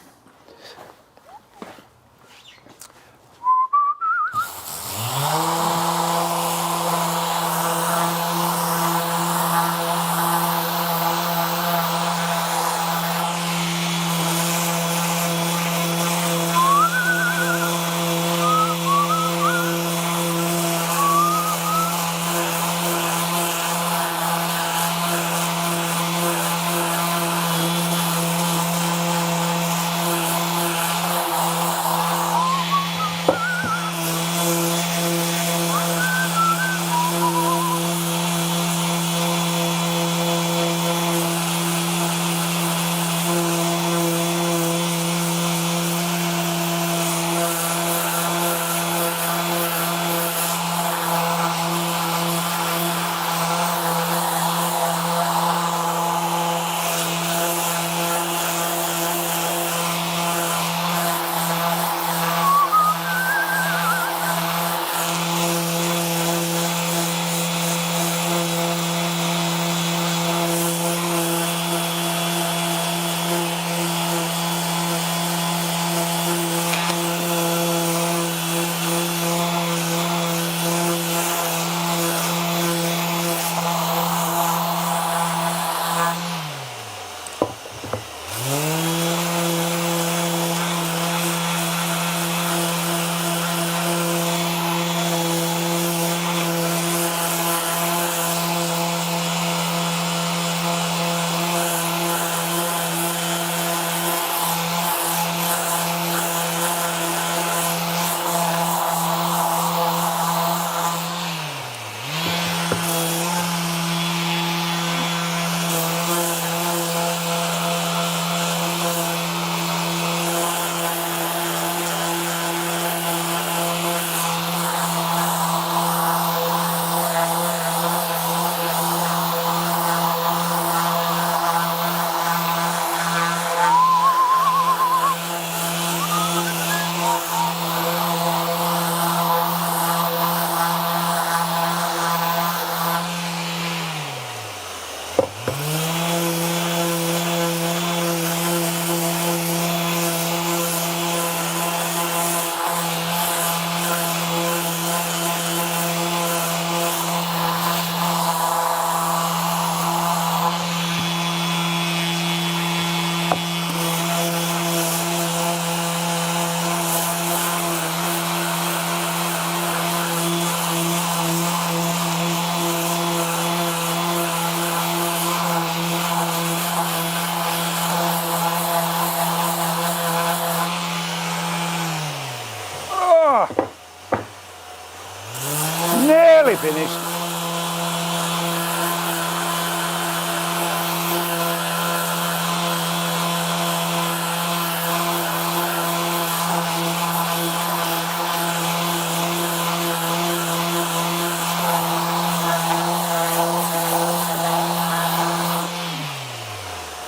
finished.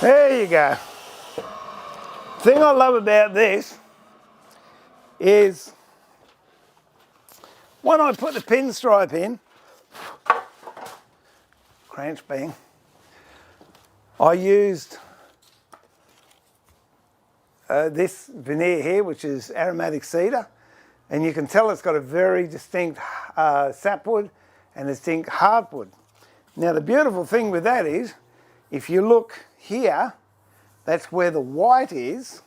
There you go. The thing I love about this is when I put the pinstripe in, cranch bang, I used this veneer here, which is aromatic cedar, and you can tell it's got a very distinct sapwood and a distinct hardwood. Now the beautiful thing with that is, if you look here, that's where the white is,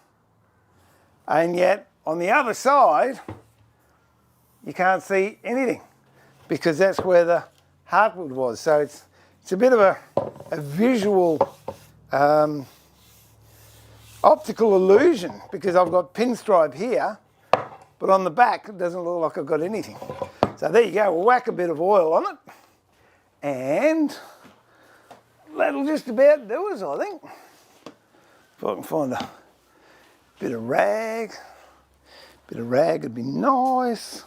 and yet on the other side you can't see anything because that's where the hardwood was. So it's a bit of a visual optical illusion, because I've got pinstripe here, but on the back it doesn't look like I've got anything. So there you go, we'll whack a bit of oil on it, and that'll just about do us, I think. If I can find a bit of rag would be nice.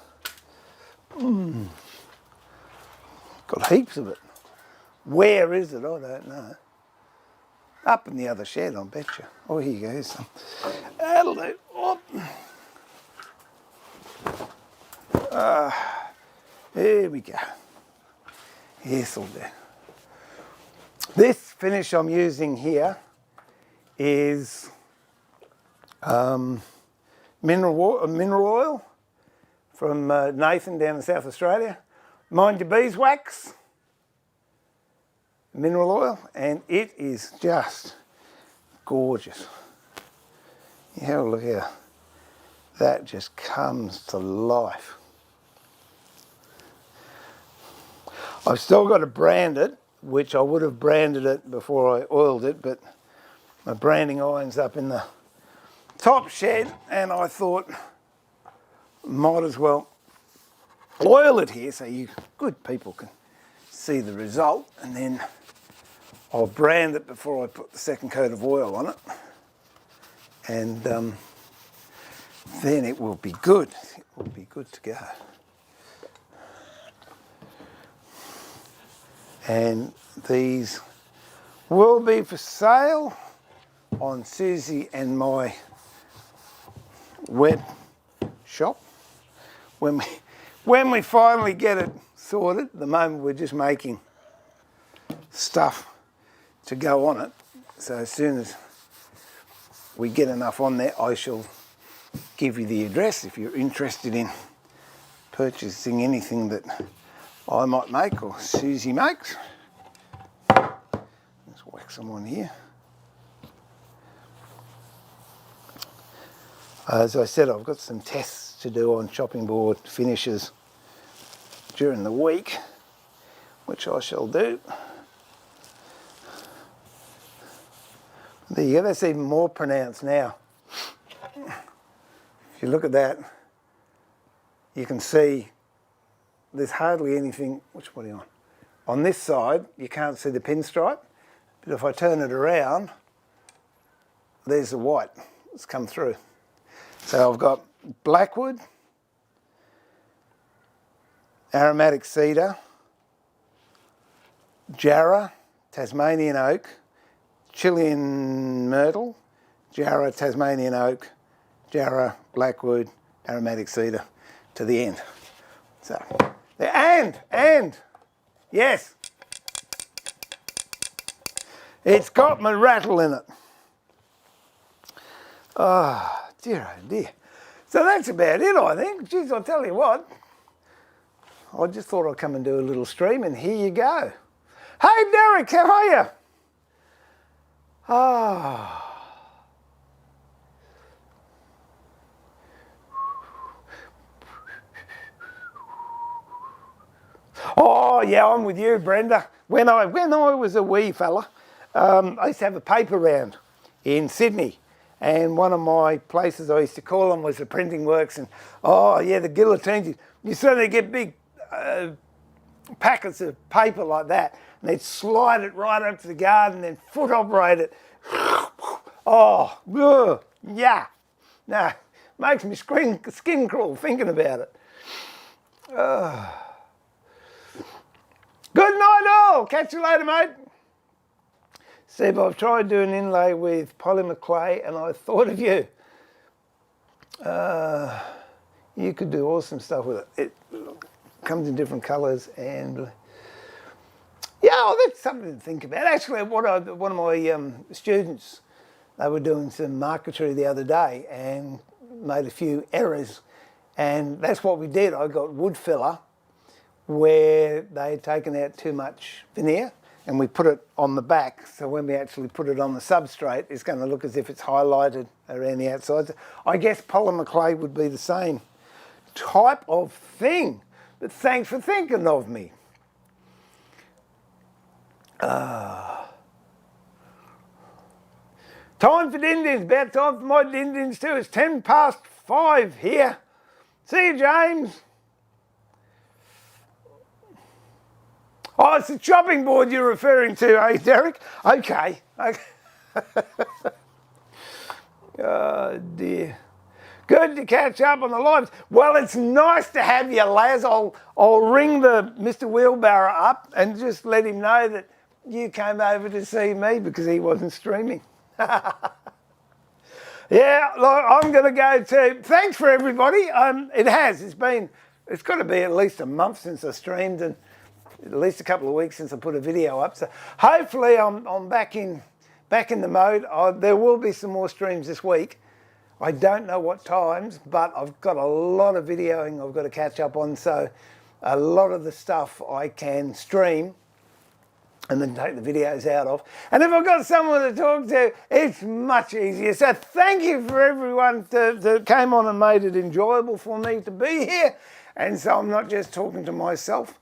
Got heaps of it. Where is it? I don't know. Up in the other shed, I bet you. Oh, here you go. Here's some. That'll do. Oh. There we go. This'll do. This finish I'm using here is mineral oil from Nathan down in South Australia. Mind your beeswax, mineral oil, and it is just gorgeous. You have a look here. That just comes to life. I've still got to brand it, which I would have branded it before I oiled it, but my branding iron's up in the top shed, and I thought might as well oil it here so you good people can see the result, and then I'll brand it before I put the second coat of oil on it, and then it will be good. It will be good to go. And these will be for sale on Susie and my web shop when we finally get it sorted. At the moment we're just making stuff to go on it, so as soon as we get enough on there I shall give you the address if you're interested in purchasing anything that I might make or Susie makes. Let's whack some on here. As I said, I've got some tests to do on chopping board finishes during the week, which I shall do. There you go, that's even more pronounced now. If you look at that, you can see there's hardly anything. Which one are you on? On this side, you can't see the pinstripe, but if I turn it around, there's the white that's come through. So I've got blackwood, aromatic cedar, jarrah, Tasmanian oak, Chilean myrtle, jarrah, Tasmanian oak, jarrah, blackwood, aromatic cedar to the end. So, and, yes, it's got my rattle in it. Oh, dear, oh dear. So that's about it, I think. Geez, I'll tell you what. I just thought I'd come and do a little stream, and here you go. Hey, Derek, how are you? Ah. Oh, yeah, I'm with you, Brenda. When I was a wee fella, I used to have a paper round in Sydney, and one of my places I used to call them was the printing works, and oh yeah, the guillotines. You suddenly get big packets of paper like that, and they'd slide it right up to the garden and foot operate it. Oh, ugh, yeah. No, makes me skin crawl thinking about it. Good night all. Catch you later, mate. Steve, I've tried doing inlay with polymer clay and I thought of you. You could do awesome stuff with it. It comes in different colours and yeah, well, that's something to think about. Actually, one of my students, they were doing some marquetry the other day and made a few errors, and that's what we did. I got wood filler where they had taken out too much veneer, and we put it on the back, so when we actually put it on the substrate, it's going to look as if it's highlighted around the outside. I guess polymer clay would be the same type of thing, but thanks for thinking of me. Time for din-dins, about time for my din-dins too. It's 5:10 here. See you, James. Oh, it's the chopping board you're referring to, eh, Derek? Okay. Oh, dear. Good to catch up on the lives. Well, it's nice to have you, Laz. I'll ring the Mr. Wheelbarrow up and just let him know that you came over to see me because he wasn't streaming. Yeah, look, I'm going to go too. Thanks for everybody. It's got to be at least a month since I streamed and at least a couple of weeks since I put a video up. So hopefully I'm back in the mode. There will be some more streams this week. I don't know what times, but I've got a lot of videoing I've got to catch up on. So a lot of the stuff I can stream and then take the videos out of. And if I've got someone to talk to, it's much easier. So thank you for everyone that came on and made it enjoyable for me to be here. And so I'm not just talking to myself.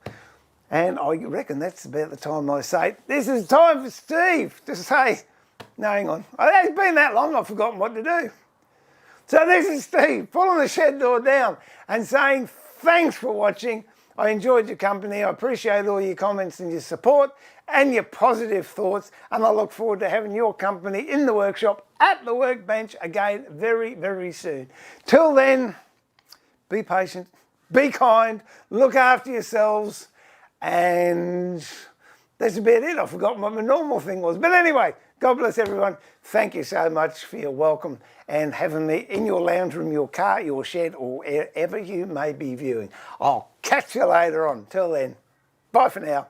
And I reckon that's about the time I say, this is time for Steve to say, no, hang on. It's been that long, I've forgotten what to do. So this is Steve pulling the shed door down and saying thanks for watching. I enjoyed your company. I appreciate all your comments and your support and your positive thoughts. And I look forward to having your company in the workshop at the workbench again very, very soon. Till then, be patient, be kind, look after yourselves. And that's about it. I forgot what my normal thing was. But anyway, God bless everyone. Thank you so much for your welcome and having me in your lounge room, your car, your shed, or wherever you may be viewing. I'll catch you later on. Till then, bye for now.